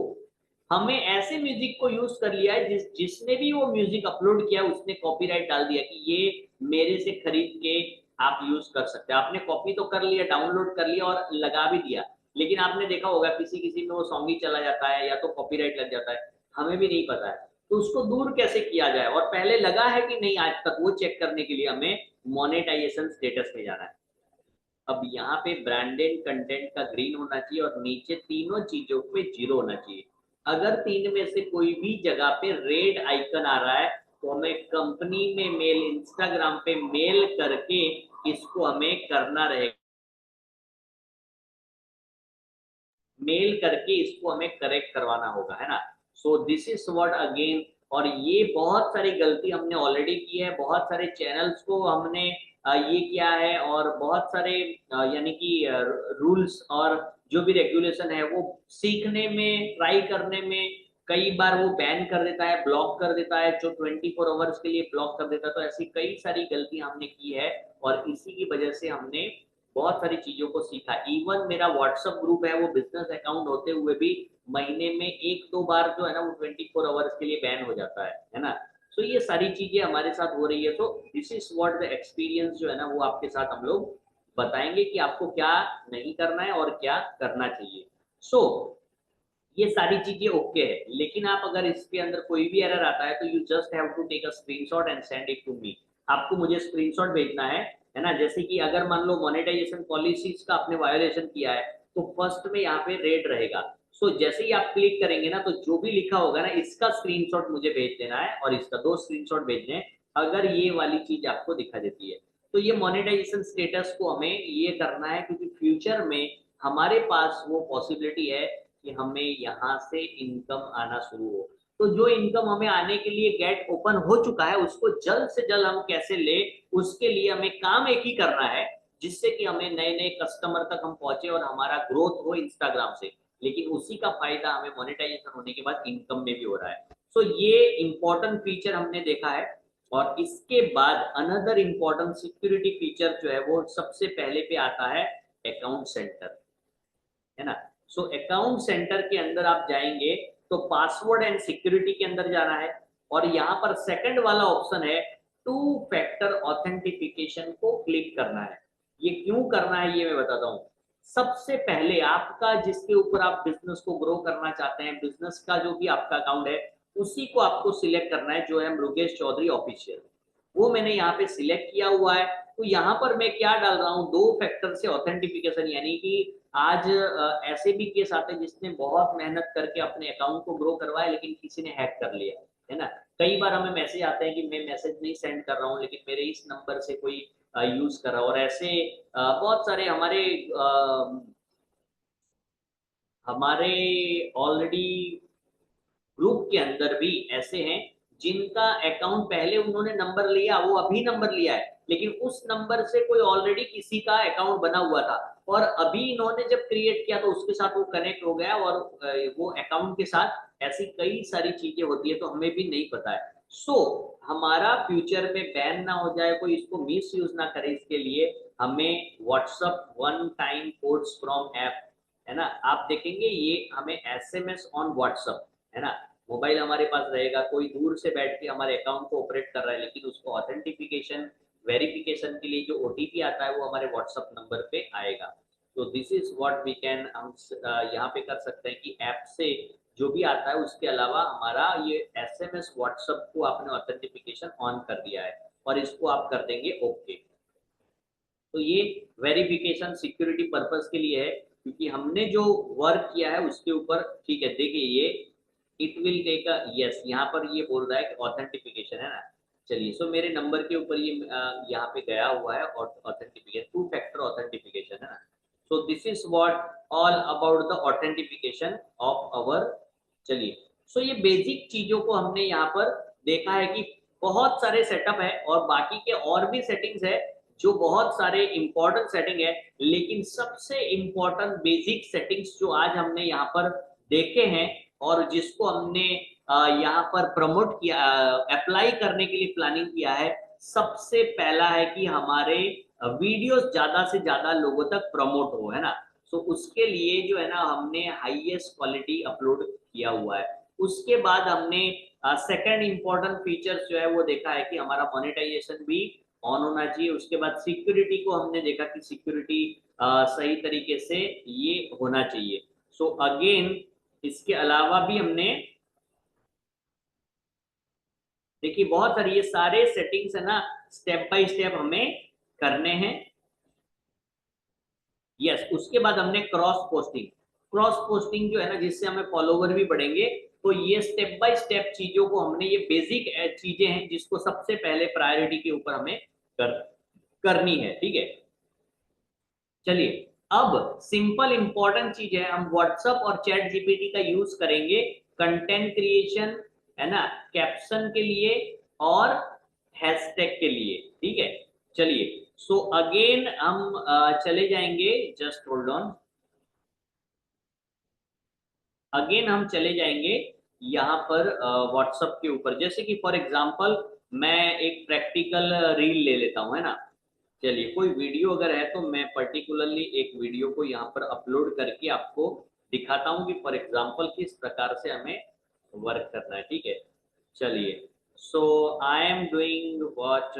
हमें ऐसे म्यूजिक को यूज कर लिया है जिसने भी वो म्यूजिक अपलोड किया उसने कॉपीराइट डाल दिया कि ये मेरे से खरीद के आप यूज कर सकते हैं। आपने कॉपी तो कर लिया, डाउनलोड कर लिया और लगा भी दिया, लेकिन आपने देखा होगा किसी किसी में वो सॉन्ग ही चला जाता है या तो कॉपीराइट लग जाता है, हमें भी नहीं पता है। तो उसको दूर कैसे किया जाए और पहले लगा है कि नहीं आज तक, वो चेक करने के लिए हमें मोनेटाइजेशन स्टेटस में जाना है। अब यहाँ पे ब्रांडेड कंटेंट का ग्रीन होना चाहिए और नीचे तीनों चीजों पे 0 होना चाहिए। अगर 3 में से कोई भी जगह पे रेड आइकन आ रहा है तो हमें कंपनी में मेल, इंस्टाग्राम पे मेल करके इसको हमें करना रहेगा, मेल करके इसको हमें करेक्ट करवाना होगा, है ना। So this is what again, और ये बहुत सारी गलती हमने ऑलरेडी की है, बहुत सारे चैनल्स को हमने ये किया है और बहुत सारे यानी कि रूल्स और जो भी रेगुलेशन है वो सीखने में, ट्राई करने में कई बार वो बैन कर देता है, ब्लॉक कर देता है, जो 24 आवर्स के लिए ब्लॉक कर देता है। तो ऐसी कई सारी गलतियां हमने की है और इसी की वजह से हमने बहुत सारी चीजों को सीखा। इवन मेरा व्हाट्सएप ग्रुप है वो बिजनेस अकाउंट होते हुए भी महीने में 1-2 बार जो है ना वो 24 आवर्स के लिए बैन हो जाता है ना। तो ये सारी चीजें हमारे साथ हो रही है। तो this is what the experience जो है ना वो आपके साथ हम लोग बताएंगे कि आपको क्या नहीं करना है और क्या करना चाहिए। ये सारी चीजें ओके है, लेकिन आप अगर इसके अंदर कोई भी एरर आता है तो you just have to take a screenshot and send it to me. आपको मुझे स्क्रीनशॉट भेजना है ना। जैसे कि अगर मान लो मोनेटाइजेशन पॉलिसीज का आपने वायोलेशन किया है तो फर्स्ट में यहाँ पे रेड रहेगा। जैसे ही आप क्लिक करेंगे ना तो जो भी लिखा होगा ना इसका स्क्रीनशॉट मुझे भेज देना है और इसका 2 स्क्रीनशॉट भेजने हैं अगर ये वाली चीज आपको दिखा देती है। तो ये मोनेटाइजेशन स्टेटस को हमें ये करना है क्योंकि फ्यूचर में हमारे पास वो पॉसिबिलिटी है कि हमें यहाँ से इनकम आना शुरू हो। तो जो इनकम हमें आने के लिए गेट ओपन हो चुका है उसको जल्द से जल्द हम कैसे ले, उसके लिए हमें काम एक ही करना है जिससे कि हमें नए नए कस्टमर तक हम पहुंचे और हमारा ग्रोथ हो इंस्टाग्राम से। लेकिन उसी का फायदा हमें मोनेटाइजेशन होने के बाद इनकम में भी हो रहा है। ये इंपॉर्टेंट फीचर हमने देखा है और इसके बाद अनदर इंपॉर्टेंट सिक्योरिटी फीचर जो है वो सबसे पहले पे आता है अकाउंट सेंटर, है ना। सो अकाउंट सेंटर के अंदर आप जाएंगे तो पासवर्ड एंड सिक्योरिटी के अंदर जाना है, और यहाँ पर सेकंड वाला ऑप्शन है टू फैक्टर ऑथेंटिफिकेशन को क्लिक करना है। ये क्यों करना है ये मैं बताता हूँ। सबसे पहले आपका जिसके ऊपर आप बिजनेस को ग्रो करना चाहते हैं, बिजनेस का जो भी आपका अकाउंट है उसी को आपको सिलेक्ट करना है, जो है मृगेश चौधरी ऑफिशियल। वो मैंने यहाँ पे सिलेक्ट किया हुआ है। तो यहाँ पर मैं क्या डाल रहा हूँ, 2 फैक्टर से ऑथेंटिफिकेशन, यानी कि आज ऐसे भी केस आते हैं जिसने बहुत मेहनत करके अपने अकाउंट को ग्रो करवाया लेकिन किसी ने हैक कर लिया, है ना। कई बार हमें मैसेज आते हैं कि मैं मैसेज नहीं सेंड कर रहा हूँ लेकिन मेरे इस नंबर से कोई यूज कर रहा है, और ऐसे बहुत सारे हमारे ऑलरेडी ग्रुप के अंदर भी ऐसे हैं जिनका अकाउंट पहले उन्होंने नंबर लिया, वो अभी नंबर लिया है, लेकिन उस नंबर से कोई ऑलरेडी किसी का अकाउंट बना हुआ था और अभी इन्होंने जब क्रिएट किया तो उसके साथ वो कनेक्ट हो गया, और वो अकाउंट के साथ ऐसी कई सारी चीजें होती है तो हमें भी नहीं पता है। सो हमारा फ्यूचर में बैन ना हो जाए, कोई इसको मिस यूज ना करे, इसके लिए हमें WhatsApp one time codes from app, है ना। आप देखेंगे ये हमें एसएमएस ऑन व्हाट्सएप, है ना। मोबाइल हमारे पास रहेगा, कोई दूर से बैठ के हमारे अकाउंट को ऑपरेट कर रहा है, लेकिन उसको ऑथेंटिफिकेशन वेरिफिकेशन के लिए जो ओटीपी आता है वो हमारे व्हाट्सएप नंबर पे आएगा। तो this is what we can, हम यहाँ पे कर सकते हैं कि ऐप से जो भी आता है उसके अलावा हमारा ये एसएमएस व्हाट्सएप को आपने ऑथेंटिफिकेशन ऑन कर दिया है और इसको आप कर देंगे ओके। तो ये वेरिफिकेशन सिक्योरिटी पर्पस के लिए है, क्योंकि हमने जो वर्क किया है उसके ऊपर, ठीक है। देखिए ये it will take a yes, यहाँ पर ये बोल रहा है कि ऑथेंटिफिकेशन, है ना। चलिए, सो मेरे नंबर के ऊपर ये यहाँ पे गया हुआ है और ऑथेंटिफिकेशन, टू फैक्टर ऑथेंटिफिकेशन, है ना। So this is what all about the authentication of our. चलिए, सो ये बेसिक चीजों को हमने यहाँ पर देखा है कि बहुत सारे सेटअप है और बाकी के और भी सेटिंग्स है जो बहुत सारे इंपॉर्टेंट सेटिंग है, लेकिन सबसे इंपॉर्टेंट बेसिक सेटिंग्स जो आज हमने यहाँ पर देखे हैं और जिसको हमने यहाँ पर प्रमोट किया, अप्लाई करने के लिए प्लानिंग किया है, सबसे पहला है कि हमारे वीडियोस ज्यादा से ज्यादा लोगों तक प्रमोट हो, है ना। सो उसके लिए जो है ना हमने हाईएस्ट क्वालिटी अपलोड किया हुआ है। उसके बाद हमने सेकंड इंपॉर्टेंट फीचर्स जो है वो देखा है कि हमारा मोनेटाइजेशन भी ऑन होना चाहिए। उसके बाद सिक्योरिटी को हमने देखा कि सिक्योरिटी सही तरीके से ये होना चाहिए। सो अगेन इसके अलावा भी हमने देखिए बहुत सारी ये सारे सेटिंग्स है ना, स्टेप बाय स्टेप हमें करने हैं। यस, उसके बाद हमने क्रॉस पोस्टिंग जो है ना, जिससे हमें फॉलोवर भी बढ़ेंगे। तो ये स्टेप बाय स्टेप चीजों को हमने, ये बेसिक चीजें हैं जिसको सबसे पहले प्रायोरिटी के ऊपर हमें करनी है, ठीक है। चलिए, अब सिंपल इंपॉर्टेंट चीज है, हम व्हाट्सएप और चैट जीपीटी का यूज करेंगे कंटेंट क्रिएशन, है ना, कैप्शन के लिए और हैशटैग के लिए, ठीक है। चलिए, सो अगेन हम चले जाएंगे, जस्ट होल्ड ऑन, अगेन हम चले जाएंगे यहाँ पर व्हाट्सएप के ऊपर। जैसे कि फॉर एग्जांपल मैं एक प्रैक्टिकल रील ले लेता हूँ, है ना। चलिए, कोई वीडियो अगर है तो मैं पर्टिकुलरली एक वीडियो को यहाँ पर अपलोड करके आपको दिखाता हूँ कि फॉर एग्जांपल किस प्रकार से हमें वर्क करना है, ठीक है। चलिए, so I am doing what,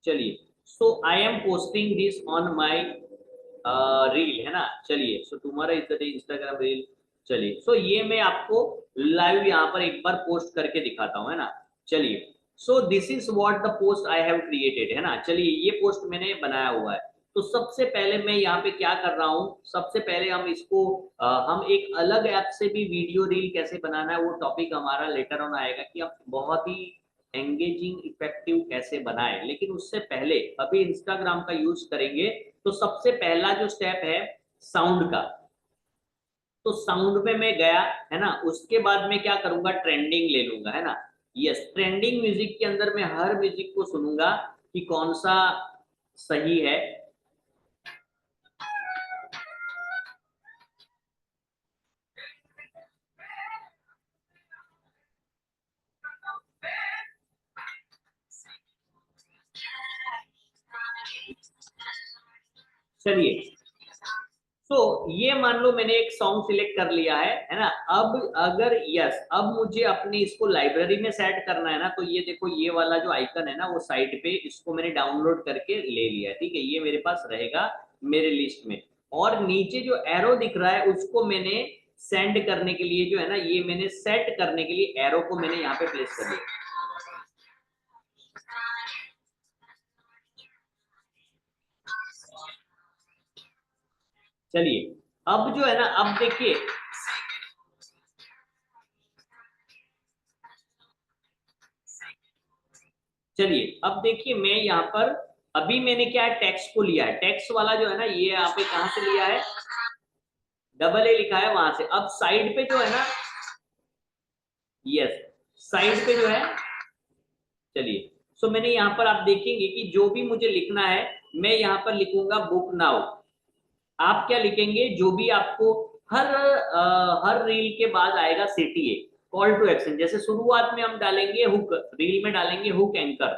चलिए, so I am posting this on my reel, है ना। चलिए, सो तुम्हारा इधर इंस्टाग्राम रील, चलिए, सो ये मैं आपको लाइव यहाँ पर एक बार पोस्ट करके दिखाता हूँ, है ना। चलिए, सो this is what the post I have created, है ना। चलिए, ये पोस्ट मैंने बनाया हुआ है। तो सबसे पहले मैं यहाँ पे क्या कर रहा हूँ, सबसे पहले हम इसको हम एक अलग ऐप से भी वीडियो रील कैसे बनाना है वो टॉपिक हमारा लेटर ऑन आएगा कि आप बहुत ही एंगेजिंग इफेक्टिव कैसे बनाए, लेकिन उससे पहले अभी इंस्टाग्राम का यूज करेंगे। तो सबसे पहला जो स्टेप है साउंड का, तो साउंड में मैं गया, है ना। उसके बाद मैं क्या करूंगा, ट्रेंडिंग ले लूंगा, है ना। यस, ट्रेंडिंग म्यूजिक के अंदर मैं हर म्यूजिक को सुनूंगा कि कौन सा सही है। चलिए, तो ये मान लो मैंने एक सॉन्ग सिलेक्ट कर लिया है ना। अब अगर यस, अब मुझे अपनी इसको लाइब्रेरी में सेट करना है ना, तो ये देखो ये वाला जो आइकन है ना वो साइड पे, इसको मैंने डाउनलोड करके ले लिया है, ठीक है। ये मेरे पास रहेगा मेरे लिस्ट में। और नीचे जो एरो दिख रहा है उसको मैंने सेंड करने के लिए जो है ना, ये मैंने सेट करने के लिए एरो को मैंने यहाँ पे प्लेस कर दिया। चलिए, अब जो है ना, अब देखिए चलिए अब देखिए मैं यहाँ पर अभी मैंने क्या है, टेक्स्ट को लिया है। टेक्स्ट वाला जो है ना, ये यहाँ पे कहाँ से लिया है, डबल ए लिखा है वहां से। अब साइड पे जो है ना, यस, साइड पे जो है, चलिए, सो मैंने यहाँ पर आप देखेंगे कि जो भी मुझे लिखना है मैं यहाँ पर लिखूंगा बुक नाउ। आप क्या लिखेंगे, जो भी आपको हर रील के बाद आएगा सीटीए, कॉल टू एक्शन। जैसे शुरुआत में हम डालेंगे हुक, रील में डालेंगे हुक एंकर,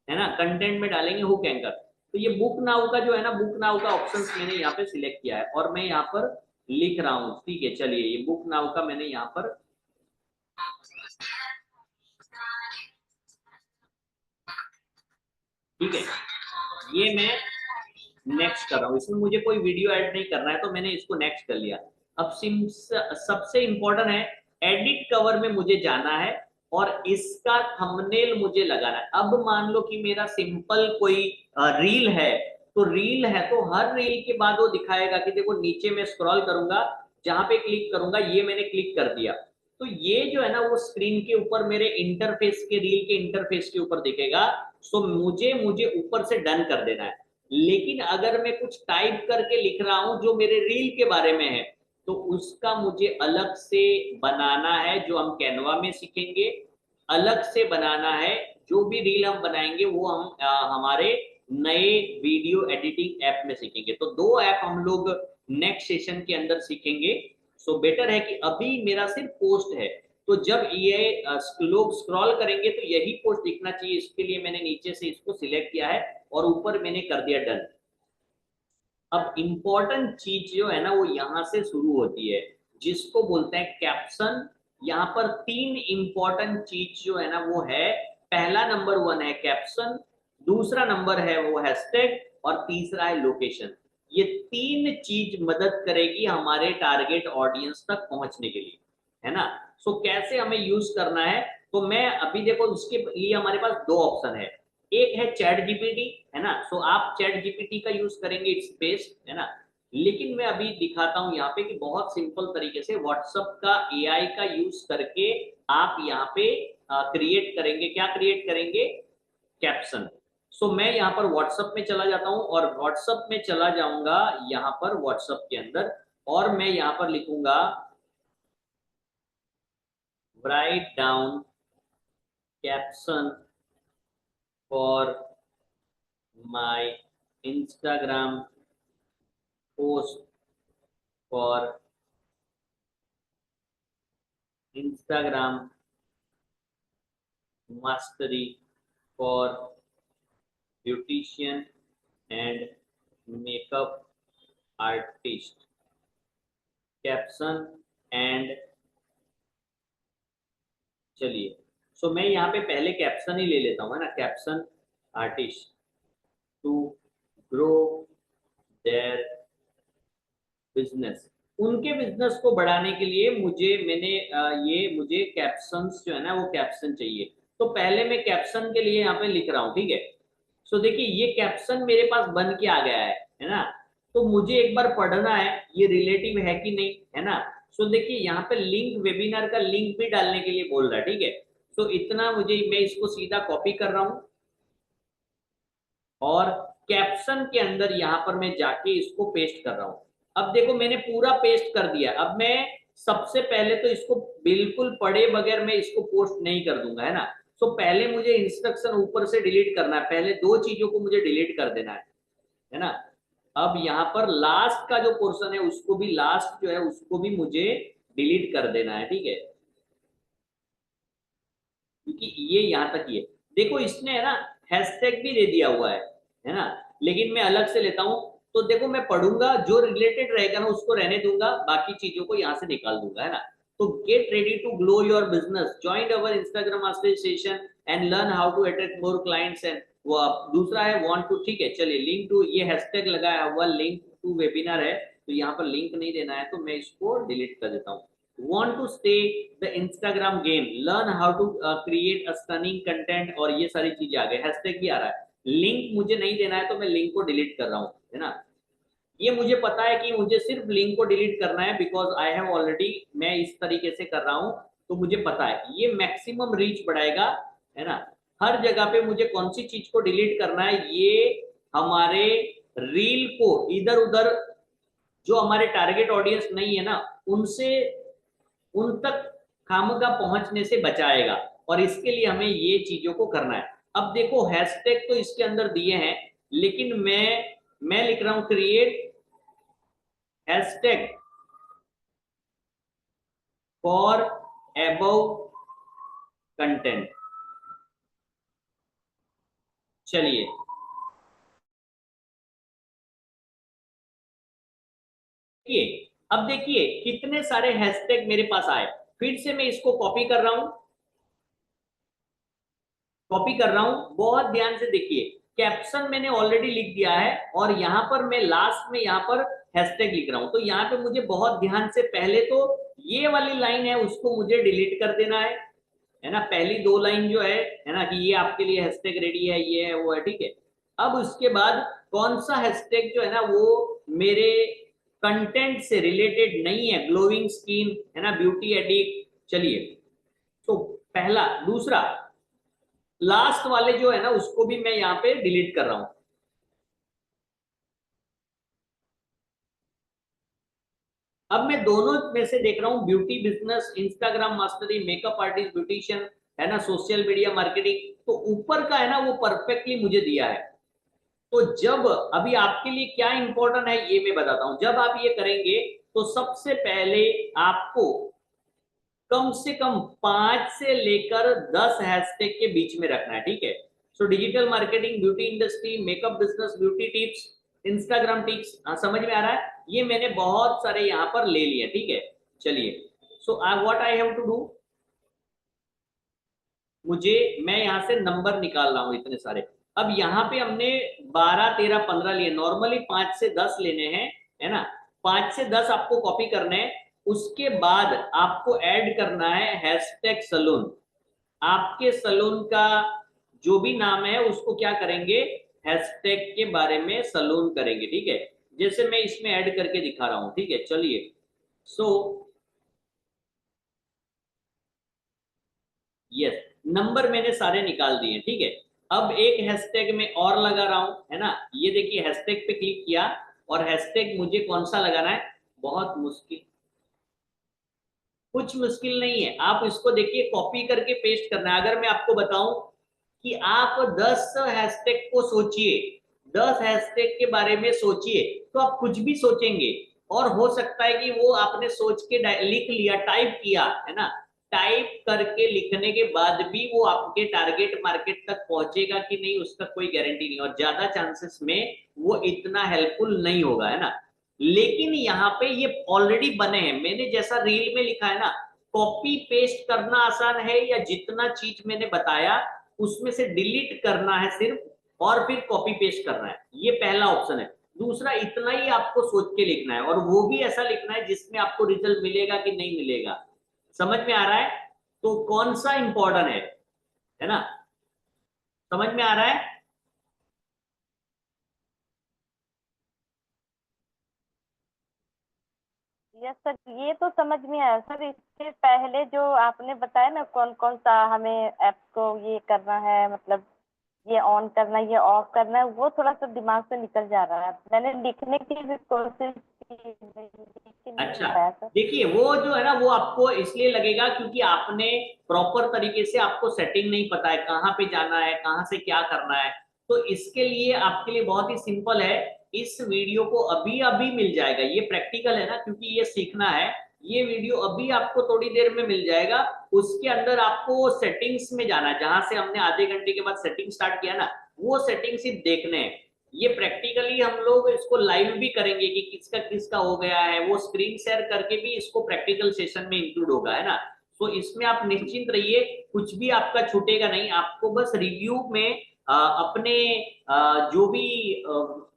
है ना, कंटेंट में डालेंगे हुक एंकर। तो ये बुक नाउ का जो है ना, बुक नाउ का ऑप्शन मैंने यहाँ पे सिलेक्ट किया है और मैं यहाँ पर लिख रहा हूँ, ठीक है। चलिए, ये बुक नाउ का मैंने यहाँ पर, ठीक है, ये मैं नेक्स्ट कर रहा हूँ। इसमें मुझे कोई वीडियो ऐड नहीं करना है, तो मैंने इसको नेक्स्ट कर लिया। अब सबसे इंपॉर्टेंट है, एडिट कवर में मुझे जाना है और इसका थंबनेल मुझे लगाना है। अब मान लो कि मेरा सिंपल कोई रील है, तो रील है तो हर रील के बाद वो दिखाएगा कि देखो, नीचे में स्क्रॉल करूंगा, जहां पे क्लिक करूंगा, ये मैंने क्लिक कर दिया, तो ये जो है ना वो स्क्रीन के ऊपर मेरे इंटरफेस के, रील के इंटरफेस के ऊपर दिखेगा। सो मुझे ऊपर से डन कर देना है। लेकिन अगर मैं कुछ टाइप करके लिख रहा हूं जो मेरे रील के बारे में है, तो उसका मुझे अलग से बनाना है, जो हम कैनवा में सीखेंगे। अलग से बनाना है, जो भी रील हम बनाएंगे वो हम हमारे नए वीडियो एडिटिंग ऐप में सीखेंगे। तो दो ऐप हम लोग नेक्स्ट सेशन के अंदर सीखेंगे। सो बेटर है कि अभी मेरा सिर्फ पोस्ट है, तो जब ये लोग स्क्रॉल करेंगे तो यही पोस्ट दिखना चाहिए। इसके लिए मैंने नीचे से इसको सिलेक्ट किया है और ऊपर मैंने कर दिया डन। अब इंपॉर्टेंट चीज जो है ना वो यहां से शुरू होती है, जिसको बोलते हैं कैप्शन। यहाँ पर तीन इंपॉर्टेंट चीज जो है ना वो है, पहला नंबर 1 है कैप्शन, दूसरा नंबर है वो हैशटैग, और तीसरा है लोकेशन। ये तीन चीज मदद करेगी हमारे टारगेट ऑडियंस तक पहुंचने के लिए, है ना। सो कैसे हमें यूज करना है, तो मैं अभी देखो उसके लिए हमारे पास दो ऑप्शन है। एक है चैट जीपीटी, है ना। सो आप चैट जीपीटी का यूज करेंगे, इट्स बेस्ट, है ना। लेकिन मैं अभी दिखाता हूं यहाँ पे कि बहुत सिंपल तरीके से व्हाट्सएप का एआई का यूज करके आप यहाँ पे क्रिएट करेंगे। क्या क्रिएट करेंगे, कैप्शन। सो मैं यहाँ पर व्हाट्सएप में चला जाता हूँ और व्हाट्सएप में चला जाऊंगा यहाँ पर व्हाट्सएप के अंदर, और मैं यहाँ पर लिखूंगा write down caption for my Instagram post for Instagram mastery for beautician and makeup artist, caption and, चलिए, सो मैं यहाँ पे पहले कैप्शन ही ले लेता हूँ, है ना। Caption artist to grow their business, उनके बिजनेस को बढ़ाने के लिए मुझे कैप्शंस जो है ना वो कैप्शन चाहिए। तो पहले मैं कैप्शन के लिए यहाँ पे लिख रहा हूँ, ठीक है। सो देखिए ये कैप्शन मेरे पास बन के आ गया है ना। तो मुझे एक बार पढ़ना है ये रिलेटिव है कि नहीं, है ना। सो देखिए यहाँ पे लिंक, वेबिनार का लिंक भी डालने के लिए बोल रहा है, ठीक है। सो इतना मैं इसको सीधा कॉपी कर रहा हूँ और कैप्शन के अंदर यहाँ पर मैं जाके इसको पेस्ट कर रहा हूँ। अब देखो मैंने पूरा पेस्ट कर दिया। अब मैं सबसे पहले तो इसको बिल्कुल पढ़े बगैर मैं इसको पोस्ट नहीं कर दूंगा, है ना। तो पहले मुझे इंस्ट्रक्शन ऊपर से डिलीट करना है, पहले दो चीजों को मुझे डिलीट कर देना है ना। अब यहाँ पर लास्ट का जो पोर्शन है उसको भी, लास्ट जो है उसको भी मुझे डिलीट कर देना है, ठीक है, क्योंकि ये यहाँ तक ही है। देखो इसने, है ना, हैशटैग भी दे दिया हुआ है ना। लेकिन मैं अलग से लेता हूं, तो देखो मैं पढ़ूंगा, जो रिलेटेड रहेगा ना उसको रहने दूंगा, बाकी चीजों को यहाँ से निकाल दूंगा, है ना। तो get ready to glow your business, join our Instagram master session and learn how to attract more clients and वो दूसरा है वांट टू, ठीक है चलिए लिंक टू, ये हैशटैग लगाया हुआ लिंक टू वेबिनार है, तो यहाँ पर लिंक नहीं देना है, तो मैं इसको डिलीट कर देता हूँ। want to stay the Instagram game, learn how to create a stunning content, और ये सारी चीजें आ गई, हैशटैग भी आ रहा है, लिंक मुझे नहीं देना है तो मैं लिंक को डिलीट कर रहा हूँ, है ना। ये मुझे पता है कि मुझे सिर्फ लिंक को डिलीट करना है, बिकॉज आई हैव ऑलरेडी, मैं इस तरीके से कर रहा हूँ, तो मुझे पता है ये मैक्सिमम रीच बढ़ाएगा, है ना। हर जगह पे मुझे कौन सी चीज को डिलीट करना है, ये हमारे रील को इधर उधर, जो हमारे टारगेट ऑडियंस नहीं है ना, उनसे उन तक खामखा पहुंचने से बचाएगा, और इसके लिए हमें ये चीजों को करना है। अब देखो हैशटैग तो इसके अंदर दिए हैं, लेकिन मैं लिख रहा हूं create hashtag for above content. चलिए अब देखिए कितने सारे हैशटैग मेरे पास आए, फिर से मैं इसको कॉपी कर रहा हूं, बहुत ध्यान से देखिए, कैप्शन मैंने ऑलरेडी लिख दिया है, और यहां पर मैं लास्ट में यहाँ पर हैशटैग लिख रहा हूं, तो यहाँ पे मुझे बहुत ध्यान से, पहले तो ये वाली लाइन है उसको मुझे डिलीट कर देना है ना, पहली 2 लाइन जो है ना, कि ये आपके लिए हैशटैग रेडी है, ये है वो है, ठीक है। अब उसके बाद कौन सा हैशटैग जो है ना वो मेरे कंटेंट से रिलेटेड नहीं है, ग्लोइंग स्किन है ना, ब्यूटी एडिक्ट, चलिए तो पहला, दूसरा, लास्ट वाले जो है ना उसको भी मैं यहाँ पे डिलीट कर रहा हूं। अब मैं दोनों में से देख रहा हूं, beauty business, Instagram mastery, makeup artist, beautician, है ना, सोशल मीडिया मार्केटिंग, तो ऊपर का है ना वो परफेक्टली मुझे दिया है। तो जब अभी आपके लिए क्या इंपॉर्टेंट है ये मैं बताता हूं, जब आप ये करेंगे तो सबसे पहले आपको कम से कम 5 से लेकर 10 हैशटैग के बीच में रखना है, ठीक है। So digital marketing, beauty industry, makeup business, beauty tips, Instagram tips, समझ में आ रहा है, ये मैंने बहुत सारे यहाँ पर ले लिए, ठीक है। चलिए so what I have to do, मैं यहाँ से नंबर निकाल रहा हूँ इतने सारे। अब यहाँ पे हमने 12 13 15 लिए, नॉर्मली 5 से 10 लेने हैं, है ना, 5 से 10 आपको कॉपी करने हैं। उसके बाद आपको ऐड करना है हैशटैग सलून, आपके सलून का जो भी नाम है उसको क्या करेंगे, हैशटैग के बारे में सलून करेंगे, ठीक है, जैसे मैं इसमें ऐड करके दिखा रहा हूं, ठीक है। चलिए सो यस, नंबर मैंने सारे निकाल दिए, ठीक है। अब एक हैशटैग में और लगा रहा हूं, है ना, ये देखिए हैशटैग पे क्लिक किया, और हैशटैग मुझे कौन सा लगाना है, बहुत मुश्किल, कुछ मुश्किल नहीं है, आप इसको देखिए कॉपी करके पेस्ट करना है। अगर मैं आपको बताऊं कि आप 10 हैशटैग को सोचिए, 10 हैशटैग के बारे में सोचिए, तो आप कुछ भी सोचेंगे, और हो सकता है कि वो आपने सोच के लिख लिया, टाइप किया, है ना, टाइप करके लिखने के बाद भी वो आपके टारगेट मार्केट तक पहुंचेगा कि नहीं उसका कोई गारंटी नहीं, और ज्यादा चांसेस में वो इतना हेल्पफुल नहीं होगा, है ना। लेकिन यहाँ पे ये ऑलरेडी बने हैं, मैंने जैसा रील में लिखा है ना, कॉपी पेस्ट करना आसान है, या जितना चीज मैंने बताया उसमें से डिलीट करना है सिर्फ, और फिर कॉपी पेस्ट करना है, ये पहला ऑप्शन है। दूसरा, इतना ही आपको सोच के लिखना है, और वो भी ऐसा लिखना है जिसमें आपको रिजल्ट मिलेगा कि नहीं मिलेगा, समझ में आ रहा है। तो कौन सा इंपॉर्टेंट है ना, समझ में आ रहा है। यस सर, ये तो समझ में आया सर। इससे पहले जो आपने बताया ना कौन कौन सा हमें ऐप को ये करना है, मतलब ये ऑन करना है, ये ऑफ करना है, वो थोड़ा सा दिमाग से निकल जा रहा है। मैंने लिखने की भी कोशिश की, लेकिन नहीं अच्छा हो पाया सर। देखिए, वो जो है ना वो आपको इसलिए लगेगा क्योंकि आपने प्रॉपर तरीके से, आपको सेटिंग नहीं पता है कहाँ पे जाना है, कहाँ से क्या करना है। तो इसके लिए आपके लिए बहुत ही सिंपल है, इस वीडियो को अभी अभी मिल जाएगा, ये प्रैक्टिकल है ना, क्योंकि ये सीखना है, ये वीडियो अभी आपको थोड़ी देर में मिल जाएगा। उसके अंदर आपको सेटिंग्स में जाना है, जहां से हमने आधे घंटे के बाद सेटिंग स्टार्ट किया ना, वो सेटिंग सिर्फ देखने हैं। ये प्रैक्टिकली हम लोग इसको लाइव भी करेंगे कि किसका किसका हो गया है, वो स्क्रीन शेयर करके भी इसको प्रैक्टिकल सेशन में इंक्लूड होगा, है ना। तो इसमें आप निश्चिंत रहिए, कुछ भी आपका छूटेगा नहीं। आपको बस रिव्यू में अपने जो भी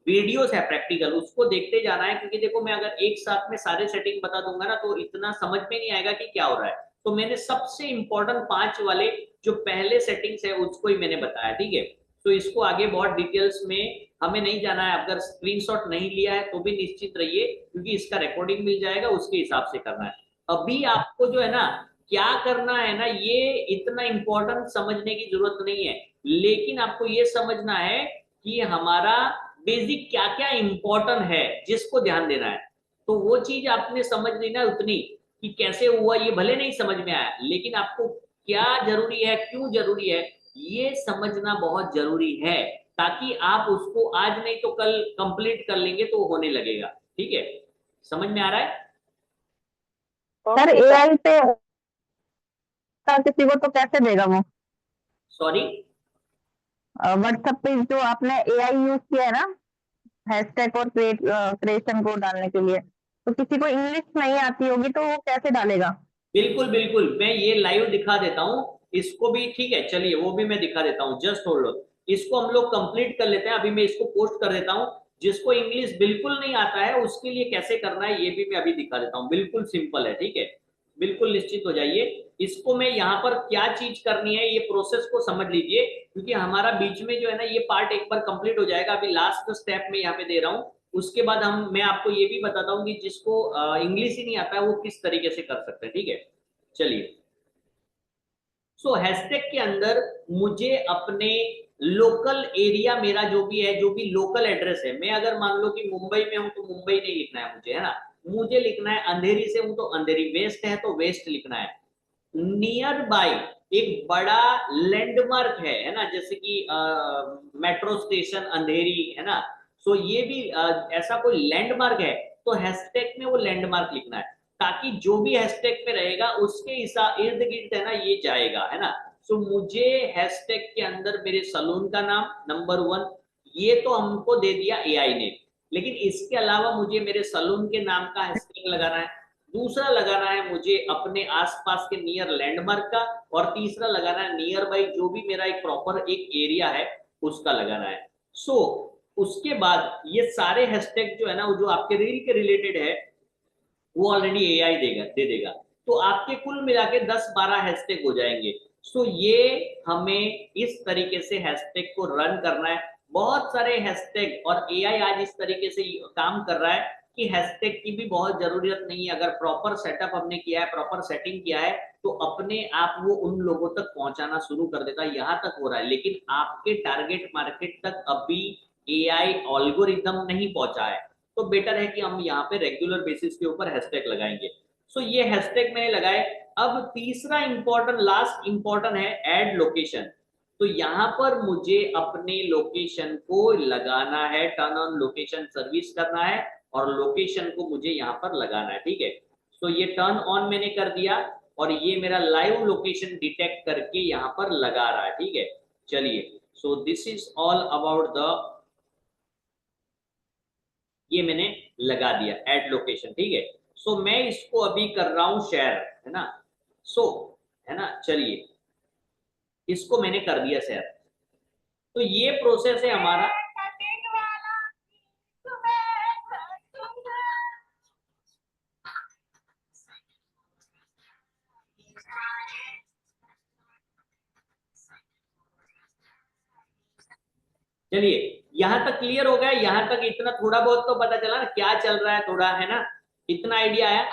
वीडियोस है प्रैक्टिकल उसको देखते जाना है, क्योंकि देखो मैं अगर एक साथ में सारे सेटिंग बता दूंगा ना तो इतना समझ में नहीं आएगा कि क्या हो रहा है। तो मैंने सबसे इंपॉर्टेंट 5 वाले जो पहले सेटिंग्स है उसको ही मैंने बताया, ठीक है। तो इसको आगे बहुत डिटेल्स में हमें नहीं जाना है। अगर स्क्रीनशॉट नहीं लिया है तो भी निश्चित रहिए, क्योंकि इसका रिकॉर्डिंग मिल जाएगा, उसके हिसाब से करना है। अभी आपको जो है ना क्या करना है ना, ये इतना इंपॉर्टेंट समझने की जरूरत नहीं है, लेकिन आपको ये समझना है कि हमारा बेसिक क्या क्या इंपॉर्टेंट है जिसको ध्यान देना है। तो वो चीज आपने समझ ली ना उतनी कि कैसे हुआ, ये भले नहीं समझ में आया, लेकिन आपको क्या जरूरी है, क्यों जरूरी है, ये समझना बहुत जरूरी है, ताकि आप उसको आज नहीं तो कल कंप्लीट कर लेंगे तो होने लगेगा, ठीक है। समझ में आ रहा है? Sir okay sir. एआई पे किसी को तो कैसे देगा वो? सॉरी? व्हाट्सएप पे जो आपने एआई यूज किया है ना हैशटैग और क्रिएशन को डालने के लिए, तो किसी को इंग्लिश नहीं आती होगी तो वो कैसे डालेगा? बिल्कुल बिल्कुल, मैं ये लाइव दिखा देता हूँ इसको भी, ठीक है। चलिए वो भी मैं दिखा देता हूँ, जस्ट होल्ड ऑन। इसको हम लोग कंप्लीट कर लेते हैं, अभी मैं इसको पोस्ट कर देता हूँ। जिसको इंग्लिश बिल्कुल नहीं आता है उसके लिए कैसे करना है ये भी मैं अभी दिखा देता हूँ, बिल्कुल सिंपल है, ठीक है। बिल्कुल निश्चित हो जाइए। इसको मैं यहाँ पर क्या चीज करनी है ये प्रोसेस को समझ लीजिए, क्योंकि हमारा बीच में जो है ना ये पार्ट एक बार कंप्लीट हो जाएगा। अभी लास्ट स्टेप में यहाँ पे दे रहा हूँ, उसके बाद मैं आपको ये भी बताता हूँ कि जिसको इंग्लिश ही नहीं आता है वो किस तरीके से कर सकते हैं, ठीक है। चलिए, सो हैशटैग के अंदर मुझे अपने लोकल एरिया, मेरा जो भी है, जो भी लोकल एड्रेस है, मैं अगर मान लो कि मुंबई में हूं तो मुंबई नहीं लिखना है मुझे, है ना। मुझे लिखना है अंधेरी से हूं तो अंधेरी, वेस्ट है तो वेस्ट लिखना है। नियर बाय एक बड़ा लैंडमार्क है ना, जैसे कि मेट्रो स्टेशन अंधेरी, है ना। सो ये भी ऐसा कोई लैंडमार्क है तो हैशटैग में वो लैंडमार्क लिखना है, ताकि जो भी हैशटैग पे रहेगा उसके इर्द गिर्द है ना ये जाएगा, है ना। सो मुझे हैशटैग के अंदर मेरे सलून का नाम नंबर 1, ये तो हमको दे दिया एआई ने, लेकिन इसके अलावा मुझे मेरे सलून के नाम का हैशटैग लगाना है। दूसरा लगाना है मुझे अपने आसपास के नियर लैंडमार्क का, और तीसरा लगाना है नियर बाई जो भी मेरा एक प्रॉपर एक एरिया है उसका लगाना है। सो उसके बाद ये सारे हैशटैग जो है ना वो जो आपके रील के रिलेटेड है वो ऑलरेडी एआई दे देगा। तो आपके कुल मिला के 10-12 हैशटैग हो जाएंगे। सो ये हमें इस तरीके से हैशटैग को रन करना है। बहुत सारे हैशटैग, और एआई आज इस तरीके से काम कर रहा है कि हैशटैग की भी बहुत जरूरत नहीं है। अगर प्रॉपर सेटअप हमने किया है, प्रॉपर सेटिंग किया है, तो अपने आप वो उन लोगों तक पहुंचाना शुरू कर देता है। यहाँ तक हो रहा है, लेकिन आपके टारगेट मार्केट तक अभी एआई ऑल्गोरिदम नहीं पहुंचा है। तो बेटर है कि हम यहाँ पे रेगुलर बेसिस के ऊपर हैशटैग लगाएंगे। सो ये हैशटैग मैंने लगाए। अब तीसरा इंपॉर्टेंट, लास्ट इंपॉर्टेंट है ऐड लोकेशन। तो यहाँ पर मुझे अपने लोकेशन को लगाना है, टर्न ऑन लोकेशन सर्विस करना है, और लोकेशन को मुझे यहाँ पर लगाना है, ठीक है। तो ये टर्न ऑन मैंने कर दिया, और ये मेरा लाइव लोकेशन डिटेक्ट करके यहाँ पर लगा रहा है, ठीक है। चलिए, सो this is all about the, ये मैंने लगा दिया ऐड लोकेशन, ठीक है। सो मैं इसको अभी कर रहा हूं शेयर, है ना। सो है ना, चलिए इसको मैंने कर दिया शेयर। तो ये प्रोसेस है हमारा। चलिए, यहां तक क्लियर हो गया? यहां तक इतना थोड़ा बहुत तो पता चला ना क्या चल रहा है, थोड़ा, है ना, इतना आइडिया आया।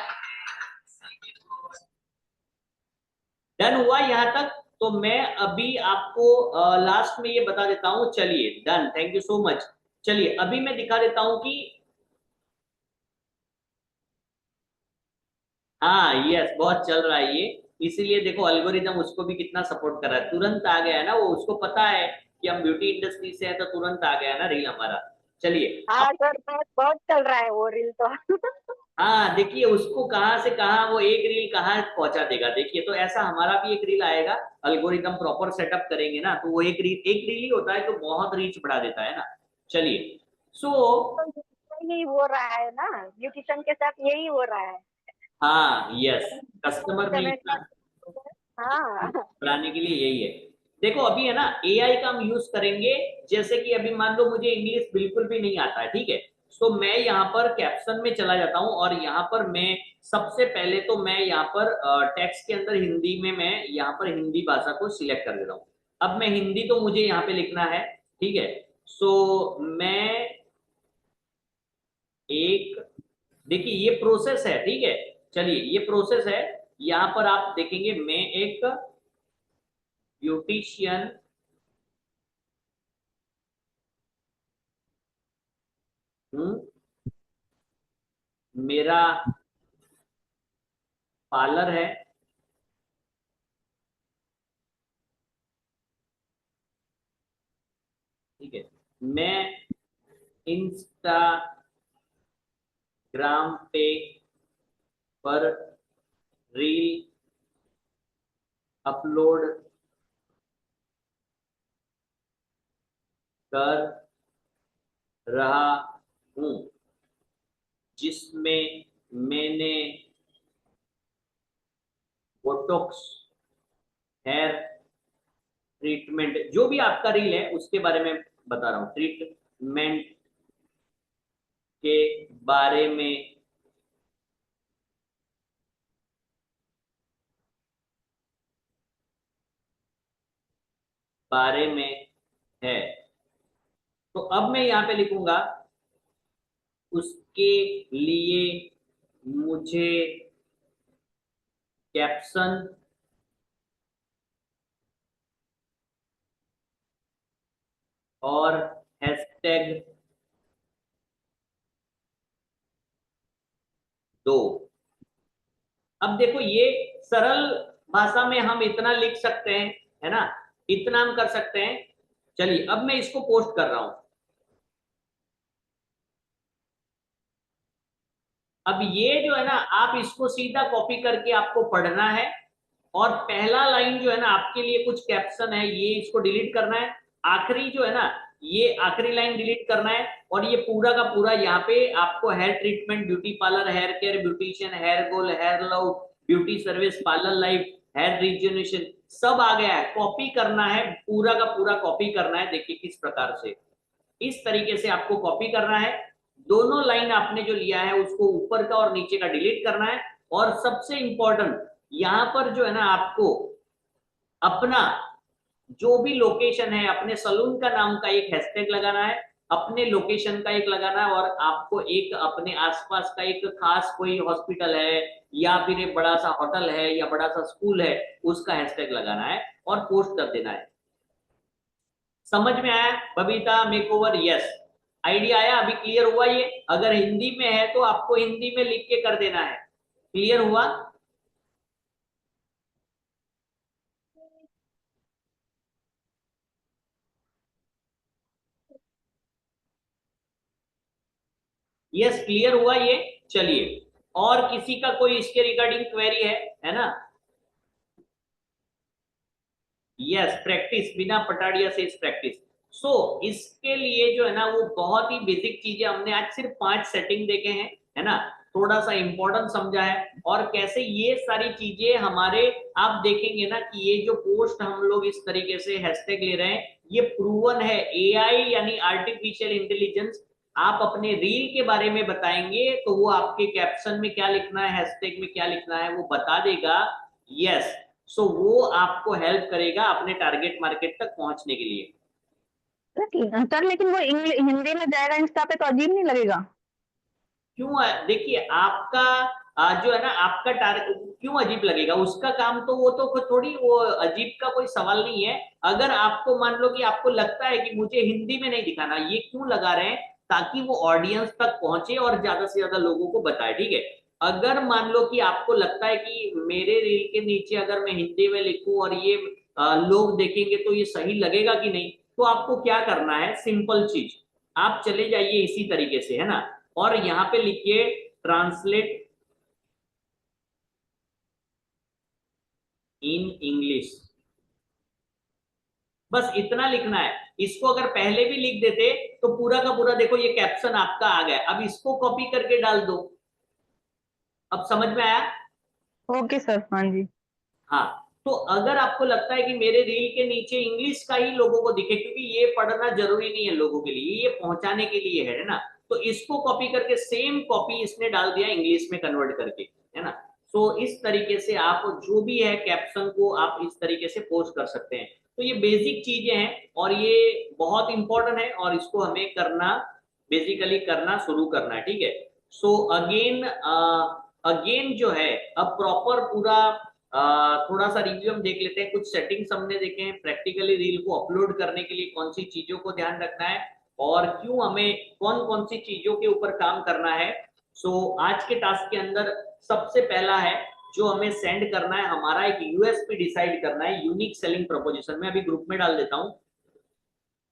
डन हुआ यहां तक? तो मैं अभी आपको लास्ट में ये बता देता हूं। चलिए, done, thank you so much. चलिए अभी मैं दिखा देता हूं कि हाँ, यस, बहुत चल रहा है ये। इसीलिए देखो एल्गोरिदम उसको भी कितना सपोर्ट कर रहा है, तुरंत आ गया है ना वो, उसको पता है कि हम ब्यूटी इंडस्ट्री से है तो तुरंत आ गया है ना रील हमारा। चलिए हाँ सर, बहुत बहुत चल रहा है वो रील तो। हाँ, देखिए उसको कहाँ से कहाँ वो एक रील कहाँ पहुंचा देगा, देखिए। तो ऐसा हमारा भी एक रील आएगा, अल्गोरिदम प्रॉपर सेटअप करेंगे ना तो वो एक रील ही होता है जो बहुत रीच बढ़ा देता है ना। चलिए सो यही हो रहा है ना, ब्यूटिशियन के साथ यही हो रहा है। हाँ यस, कस्टमर ने पेमेंट लिखा का हाँ बनाने के लिए यही है। देखो अभी है ना एआई का हम यूज करेंगे, जैसे कि अभी मान लो मुझे इंग्लिश बिल्कुल भी नहीं आता है, ठीक है, तो मैं यहाँ पर कैप्शन में चला जाता हूँ और यहाँ पर मैं सबसे पहले तो मैं यहाँ पर टेक्स्ट के अंदर हिंदी में मैं यहाँ पर हिंदी भाषा को सिलेक्ट कर देता हूँ। अब मैं हिंदी तो मुझे यहाँ पे लिखना है, ठीक है, सो मैं एक, देखिए ये प्रोसेस है, ठीक है, चलिए ये प्रोसेस है। यहाँ पर आप देखेंगे मैं एक ब्यूटिशियन हूं, मेरा पार्लर है, ठीक है, मैं इंस्टाग्राम पे पर रील अपलोड कर रहा हूं, जिसमें मैंने बोटॉक्स हेयर ट्रीटमेंट, जो भी आपका रील है उसके बारे में बता रहा हूं, ट्रीटमेंट के बारे में है। तो अब मैं यहाँ पे लिखूंगा उसके लिए मुझे कैप्शन और हैशटैग दो। अब देखो ये सरल भाषा में हम इतना लिख सकते हैं, है ना, इतना हम कर सकते हैं। चलिए अब मैं इसको पोस्ट कर रहा हूं। अब ये जो है ना आप इसको सीधा कॉपी करके आपको पढ़ना है, और पहला लाइन जो है ना आपके लिए कुछ कैप्शन है ये इसको डिलीट करना है, आखिरी जो है ना ये आखिरी लाइन डिलीट करना है, और ये पूरा का पूरा यहाँ पे आपको hair treatment, beauty parlour, hair care, beautician, hair goal, hair love, beauty service, parlour life, hair rejuvenation सब आ गया है। कॉपी करना है, पूरा का पूरा कॉपी करना है। देखिए किस प्रकार से, इस तरीके से आपको कॉपी करना है। दोनों लाइन आपने जो लिया है उसको ऊपर का और नीचे का डिलीट करना है, और सबसे इंपॉर्टेंट यहां पर जो है ना आपको अपना जो भी लोकेशन है, अपने सलून का नाम का एक हैशटैग लगाना है, अपने लोकेशन का एक लगाना है, और आपको एक अपने आसपास का एक खास कोई हॉस्पिटल है या फिर एक बड़ा सा होटल है या बड़ा सा स्कूल है उसका हैशटैग लगाना है और पोस्ट कर देना है। समझ में आया बबीता मेकओवर? यस, आइडिया आया? अभी क्लियर हुआ? ये अगर हिंदी में है तो आपको हिंदी में लिख के कर देना है। क्लियर हुआ? यस क्लियर हुआ ये? चलिए, और किसी का कोई इसके रिगार्डिंग क्वेरी है ना? यस, प्रैक्टिस, बिना पटाड़िया से इस प्रैक्टिस। सो इसके लिए जो है ना वो बहुत ही बेसिक चीजें हमने आज सिर्फ 5 सेटिंग देखे हैं, है ना, थोड़ा सा इंपॉर्टेंट समझा है, और कैसे ये सारी चीजें हमारे, आप देखेंगे ना कि ये जो पोस्ट हम लोग इस तरीके से हैशटैग ले रहे हैं ये प्रूवन है। एआई यानी आर्टिफिशियल इंटेलिजेंस, आप अपने रील के बारे में बताएंगे तो वो आपके कैप्शन में क्या लिखना है, हैशटैग में क्या लिखना है वो बता देगा। यस, सो वो आपको हेल्प करेगा अपने टारगेट मार्केट तक पहुंचने के लिए। सर लेकिन वो हिंदी में जाएगा इंस्टा पे तो अजीब नहीं लगेगा? क्यों? देखिए आपका जो है ना आपका टारगेट क्यों अजीब लगेगा? उसका काम तो वो तो थोड़ी, वो अजीब का कोई सवाल नहीं है। अगर आपको मान लो कि आपको लगता है कि मुझे हिंदी में नहीं दिखाना, ये क्यों लगा रहे हैं? ताकि वो ऑडियंस तक पहुंचे और ज्यादा से ज्यादा लोगों को बताए, ठीक है। अगर मान लो कि आपको लगता है कि मेरे रील के नीचे अगर मैं हिंदी में लिखूं और ये लोग देखेंगे तो ये सही लगेगा कि नहीं, तो आपको क्या करना है, सिंपल चीज, आप चले जाइए इसी तरीके से, है ना, और यहां पे लिखिए ट्रांसलेट इन इंग्लिश, बस इतना लिखना है। इसको अगर पहले भी लिख देते तो पूरा का पूरा देखो ये कैप्शन आपका आ गया, अब इसको कॉपी करके डाल दो। अब समझ में आया? ओके सर, हाँ जी। हाँ, तो अगर आपको लगता है कि मेरे रील के नीचे इंग्लिश का ही लोगों को दिखे, क्योंकि ये पढ़ना जरूरी नहीं है लोगों के लिए, ये पहुंचाने के लिए है ना, तो इसको कॉपी करके सेम कॉपी इसने डाल दिया इंग्लिश में कन्वर्ट करके, है ना। सो इस तरीके से आप जो भी है कैप्शन को आप इस तरीके से पोस्ट कर सकते हैं। तो ये बेसिक चीजें हैं और ये बहुत इंपॉर्टेंट है और इसको हमें करना, बेसिकली करना शुरू करना है, ठीक है। सो अगेन जो है अब प्रॉपर पूरा थोड़ा सा रिव्यू हम देख लेते हैं। कुछ सेटिंग्स हमने देखे हैं, प्रैक्टिकली रील को अपलोड करने के लिए कौन सी चीजों को ध्यान रखना है और क्यों हमें कौन कौन सी चीजों के ऊपर काम करना है। सो आज के टास्क के अंदर सबसे पहला है जो हमें सेंड करना है, हमारा एक यूएसपी डिसाइड करना है, यूनिक सेलिंग प्रोपोजिशन। मैं अभी ग्रुप में डाल देता हूँ।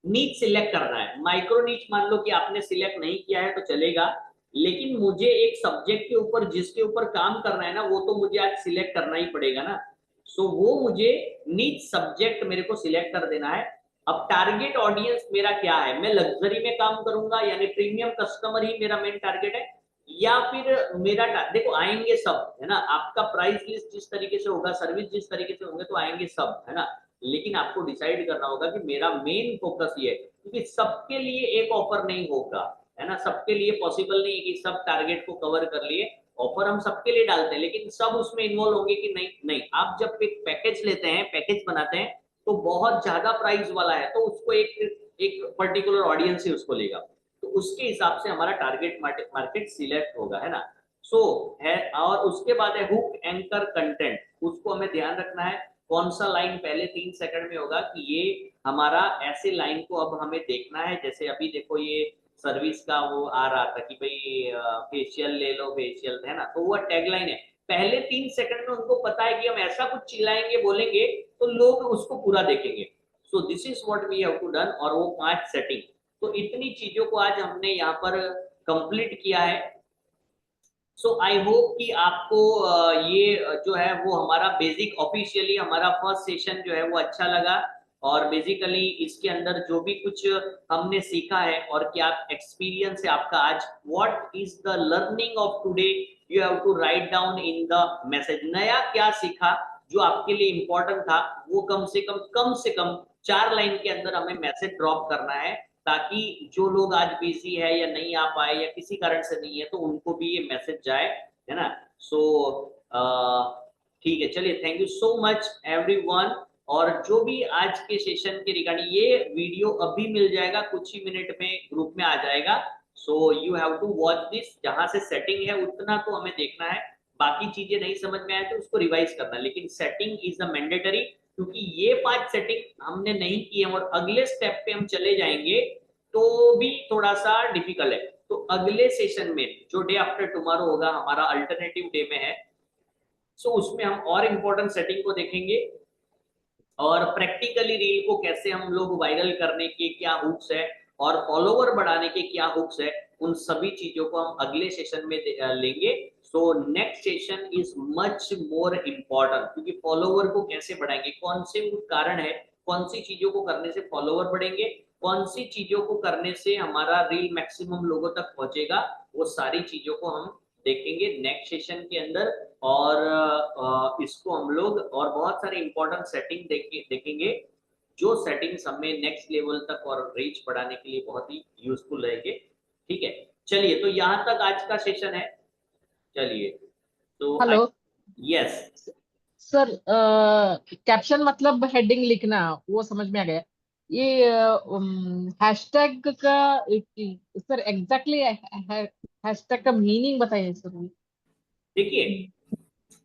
नीच सिलेक्ट करना है। माइक्रो नीच मान लो कि आपने सिलेक्ट नहीं किया है तो चलेगा, लेकिन मुझे एक सब्जेक्ट के ऊपर जिसके ऊपर काम करना है ना, वो तो मुझे आज सिलेक्ट करना ही पड़ेगा ना। सो वो मुझे नीच सब्जेक्ट मेरे को सिलेक्ट कर देना है। अब टारगेट ऑडियंस मेरा क्या है, मैं लग्जरी में काम करूंगा यानी प्रीमियम कस्टमर ही मेरा मेन टारगेट है, या फिर मेरा देखो आएंगे सब, है ना। आपका प्राइस लिस्ट जिस तरीके से होगा, सर्विस जिस तरीके से होंगे तो आएंगे सब, है ना। लेकिन आपको डिसाइड करना होगा कि मेरा मेन फोकस ये है, क्योंकि सबके लिए एक ऑफर नहीं होगा, है ना। सबके लिए पॉसिबल नहीं है कि सब टारगेट को कवर कर लिए। ऑफर हम सबके लिए डालते हैं लेकिन सब उसमें इन्वॉल्व होंगे कि नहीं नहीं। आप जब एक पैकेज लेते हैं, पैकेज बनाते हैं तो बहुत ज्यादा प्राइस वाला है तो उसको एक पर्टिकुलर ऑडियंस ही उसको लेगा, तो उसके हिसाब से हमारा टारगेट मार्केट सिलेक्ट होगा, है ना। सो है, और उसके बाद है हुक एंकर कंटेंट। उसको हमें ध्यान रखना है कौन सा लाइन पहले 3 सेकंड में होगा, कि ये हमारा ऐसे लाइन को अब हमें देखना है। जैसे अभी देखो ये सर्विस का वो आ रहा था कि भाई फेशियल ले लो, फेशियल, है ना, तो वो टैगलाइन है। पहले 3 सेकंड में उनको पता है कि हम ऐसा कुछ चिल्लाएंगे बोलेंगे तो लोग उसको पूरा देखेंगे। So this is what we have to done. और वो 5 सेटिंग, तो इतनी चीजों को आज हमने यहाँ पर कंप्लीट किया है। सो आई होप कि आपको ये जो है वो हमारा बेसिक ऑफिशियली हमारा फर्स्ट सेशन जो है वो अच्छा लगा, और बेसिकली इसके अंदर जो भी कुछ हमने सीखा है और क्या एक्सपीरियंस है आपका आज, what is the learning of today, you have to write down in the message. नया क्या सीखा जो आपके लिए इंपॉर्टेंट था, वो कम से कम 4 लाइन के अंदर हमें मैसेज ड्रॉप करना है, ताकि जो लोग आज बिजी है या नहीं आ पाए या किसी कारण से नहीं है तो उनको भी ये मैसेज जाए, है ना। सो ठीक है, चलिए, thank you so much everyone. और जो भी आज के सेशन के रिगार्डिंग, ये वीडियो अभी मिल जाएगा, कुछ ही मिनट में ग्रुप में आ जाएगा। So you have to watch this. जहां से सेटिंग है उतना तो हमें देखना है, बाकी चीजें नहीं समझ में आए तो उसको रिवाइज करना, लेकिन सेटिंग इज द मैंडेटरी, क्योंकि ये 5 सेटिंग हमने नहीं की है और अगले स्टेप पे हम चले जाएंगे तो भी थोड़ा सा डिफिकल्ट है। तो अगले सेशन में जो डे आफ्टर टुमारो होगा, हमारा अल्टरनेटिव डे में है, सो उसमें हम और इंपॉर्टेंट सेटिंग को देखेंगे और प्रैक्टिकली रील को कैसे हम लोग वायरल करने के क्या हुक्स है और फॉलोवर बढ़ाने के क्या हुक्स है, उन सभी चीजों को हम अगले सेशन में लेंगे। So next session is much more important, क्योंकि फॉलोवर को कैसे बढ़ाएंगे, कौन से कारण है, कौन सी चीजों को करने से फॉलोवर बढ़ेंगे, कौन सी चीजों को करने से हमारा रील मैक्सिमम लोगों तक पहुंचेगा, वो सारी चीजों को हम देखेंगे नेक्स्ट सेशन के अंदर। और इसको हम लोग और बहुत सारे इंपॉर्टेंट सेटिंग देखेंगे, जो सेटिंग्स हमें नेक्स्ट लेवल तक और रीच बढ़ाने के लिए बहुत ही यूजफुल रहेंगे। ठीक है, चलिए, तो यहाँ तक आज का सेशन है। चलिए, तो हेलो यस सर, कैप्शन मतलब हेडिंग लिखना, वो समझ में आ गया। ये हैशटैग का सर एग्जैक्टली हैशटैग का मीनिंग बताइए सर। देखिए,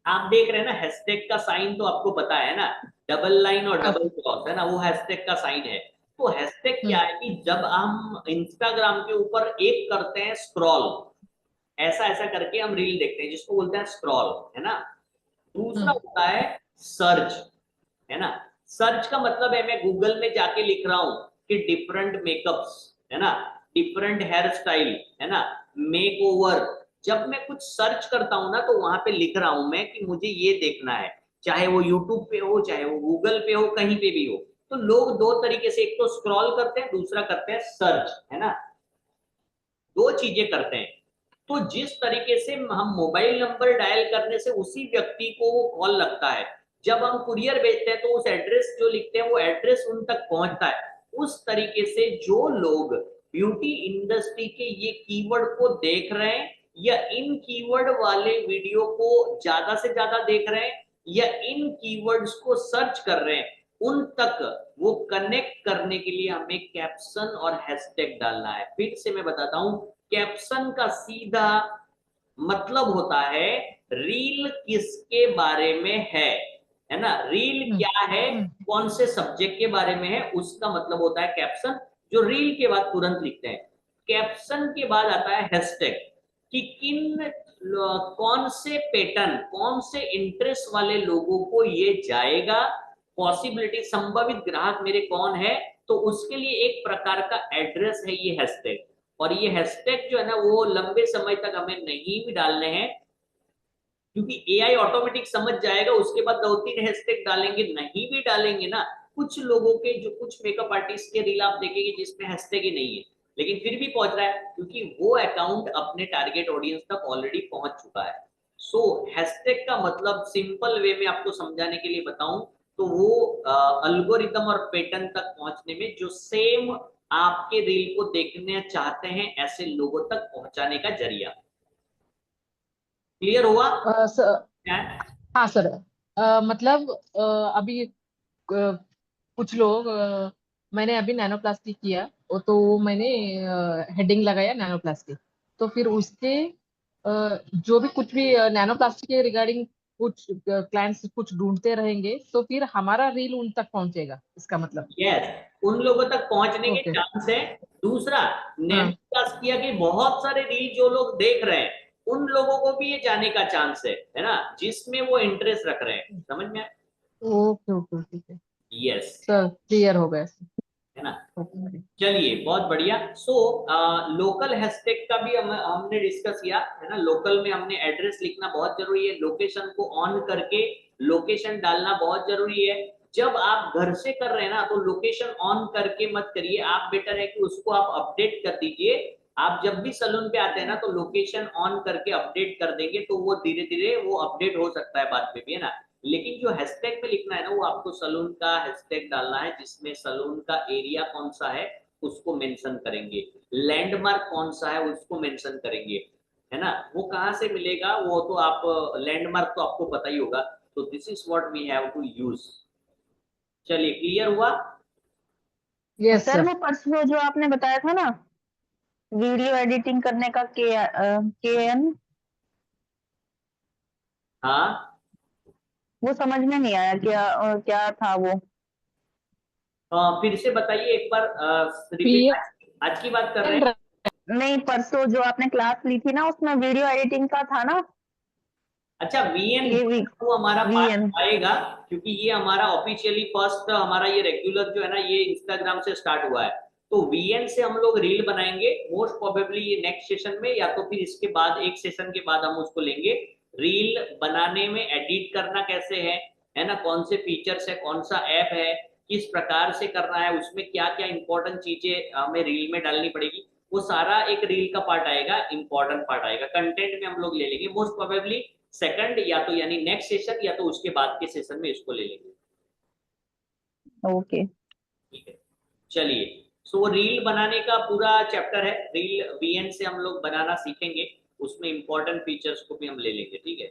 आप देख रहे हैं ना हैशटैग का साइन, तो आपको पता है ना, डबल लाइन और हाँ डबल सर। क्रॉस, है ना, वो हैशटैग का साइन है। तो हैशटैग क्या है कि जब हम इंस्टाग्राम के ऊपर एक करते हैं स्क्रॉल, ऐसा ऐसा करके हम रील देखते हैं जिसको बोलते हैं स्क्रॉल, है ना। दूसरा होता है सर्च, है ना। सर्च का मतलब है मैं गूगल में जाके लिख रहा हूं कि डिफरेंट मेकअप्स, है ना, डिफरेंट हेयर स्टाइल, है ना, मेक ओवर। जब मैं कुछ सर्च करता हूं ना तो वहां पे लिख रहा हूं मैं कि मुझे ये देखना है, चाहे वो यूट्यूब पे हो, चाहे वो गूगल पे हो, कहीं पे भी हो। तो लोग दो तरीके से, एक तो स्क्रॉल करते हैं, दूसरा करते हैं सर्च, है ना, दो चीजें करते हैं। तो जिस तरीके से हम मोबाइल नंबर डायल करने से उसी व्यक्ति को वो कॉल लगता है, जब हम कुरियर भेजते हैं तो उस एड्रेस जो लिखते हैं वो एड्रेस उन तक पहुंचता है, उस तरीके से जो लोग ब्यूटी इंडस्ट्री के ये कीवर्ड को देख रहे हैं या इन कीवर्ड वाले वीडियो को ज्यादा से ज्यादा देख रहे हैं या इन कीवर्ड्स को सर्च कर रहे हैं, उन तक वो कनेक्ट करने के लिए हमें कैप्शन और हैशटैग डालना है। फिर से मैं बताता हूं, कैप्शन का सीधा मतलब होता है रील किसके बारे में है ना, रील क्या है, कौन से सब्जेक्ट के बारे में है, उसका मतलब होता है कैप्शन, जो रील के बाद तुरंत लिखते हैं। कैप्शन के बाद आता है हैशटैग, कि कौन से पैटर्न, कौन से इंटरेस्ट वाले लोगों को ये जाएगा, पॉसिबिलिटी, संभावित ग्राहक मेरे कौन है, तो उसके लिए एक प्रकार का एड्रेस है ये हैशटैग। और ये हैशटैग जो है ना वो लंबे समय तक हमें नहीं भी डालने हैं, क्योंकि एआई ऑटोमेटिक समझ जाएगा, उसके बाद 2-3 हैशटैग डालेंगे, नहीं भी डालेंगे ना, कुछ लोगों के, जो कुछ मेकअप आर्टिस्ट के रील आप देखेंगे जिसमें हैशटैग ही नहीं है, लेकिन फिर भी पहुंच रहा है, क्योंकि वो अकाउंट अपने टारगेट ऑडियंस तक ऑलरेडी पहुंच चुका है। सो हैशटैग का मतलब सिंपल वे में आपको समझाने के लिए बताऊं तो वो अल्गोरिदम और पैटर्न तक पहुंचने में जो सेम आपके रील को देखना चाहते हैं ऐसे लोगों तक पहुंचाने का जरिया। क्लियर हुआ? हाँ सर, मतलब अभी कुछ लोग, मैंने अभी नैनोप्लास्टिक किया, तो मैंने हेडिंग लगाया नैनोप्लास्टिक, तो फिर उसके जो भी कुछ भी नैनोप्लास्टिक के रिगार्डिंग कुछ क्लाइंट्स कुछ ढूंढते रहेंगे, तो फिर हमारा रील उन तक पहुंचेगा, इसका मतलब। यस, उन लोगों तक पहुंचने के ओके। चांस है। दूसरा, हाँ। नैनोप्लास्टिक के बहुत सारे रील जो लोग देख रहे हैं उन लोगों को भी ये जाने का चांस है ना, जिसमें वो इंटरेस्ट रख रहे हैं। समझ में? Okay okay okay. Yes, sir clear हो गया सर। है ना। ओके। चलिए, बहुत बढ़िया। सो लोकल हैशटैग का भी हमने डिस्कस किया, है ना। लोकल में हमने एड्रेस लिखना बहुत जरूरी है, लोकेशन को ऑन करके लोकेशन डालना बहुत जरूरी है। जब आप घर से कर रहे हैं ना तो लोकेशन ऑन करके मत करिए, आप बेटर है कि उसको आप अपडेट कर दीजिए। आप जब भी सलून पे आते हैं ना तो लोकेशन ऑन करके अपडेट कर देंगे तो वो धीरे धीरे वो अपडेट हो सकता है बाद में भी, है ना। लेकिन जो हैशटैग में लिखना है ना वो आपको सलून का हैशटैग डालना है, जिसमें सलून का एरिया कौन सा है उसको मेंशन करेंगे, लैंडमार्क कौन सा है उसको मेंशन करेंगे, है ना। वो कहाँ से मिलेगा वो तो आप, लैंडमार्क तो आपको पता ही होगा। तो this is what we have to use. चलिए, क्लियर हुआ? Yes sir sir. वो परसों जो आपने बताया था ना वीडियो एडिटिंग करने का KN, हाँ, वो समझ में नहीं आया, क्या था वो? फिर से बताइए एक बार, रिपीट। क्लियर। आज की बात कर रहे हैं? नहीं, परसों जो आपने क्लास ली थी ना उसमें वीडियो एडिटिंग का था ना। अच्छा, वीएन ये वो हमारा पार्ट VN। आएगा, क्योंकि ये हमारा ऑफिशियली फर्स्ट, हमारा ये रेगुलर जो है ना ये इंस्टाग्राम से स्टार्ट हुआ है। तो वीएन से हम लोग रील बनाएंगे मोस्ट प्रोबेबली ये नेक्स्ट सेशन में, या तो फिर इसके बाद एक सेशन के बाद हम उसको लेंगे। रील बनाने में एडिट करना कैसे है ना, कौन से फीचर्स है, कौन सा ऐप है, किस प्रकार से करना है, उसमें क्या क्या इंपॉर्टेंट चीजें हमें रील में डालनी पड़ेगी, वो सारा एक रील का पार्ट आएगा, इंपॉर्टेंट पार्ट आएगा। कंटेंट में हम लोग ले लेंगे मोस्ट प्रोबेबली सेकंड, या तो यानी नेक्स्ट सेशन, या तो उसके बाद के सेशन में इसको ले लेंगे। ओके। ठीक है, चलिए। सो वो रील बनाने का पूरा चैप्टर है, रील वीएन से हम लोग बनाना सीखेंगे, उसमें इंपॉर्टेंट फीचर्स को भी हम ले लेंगे। ठीक है।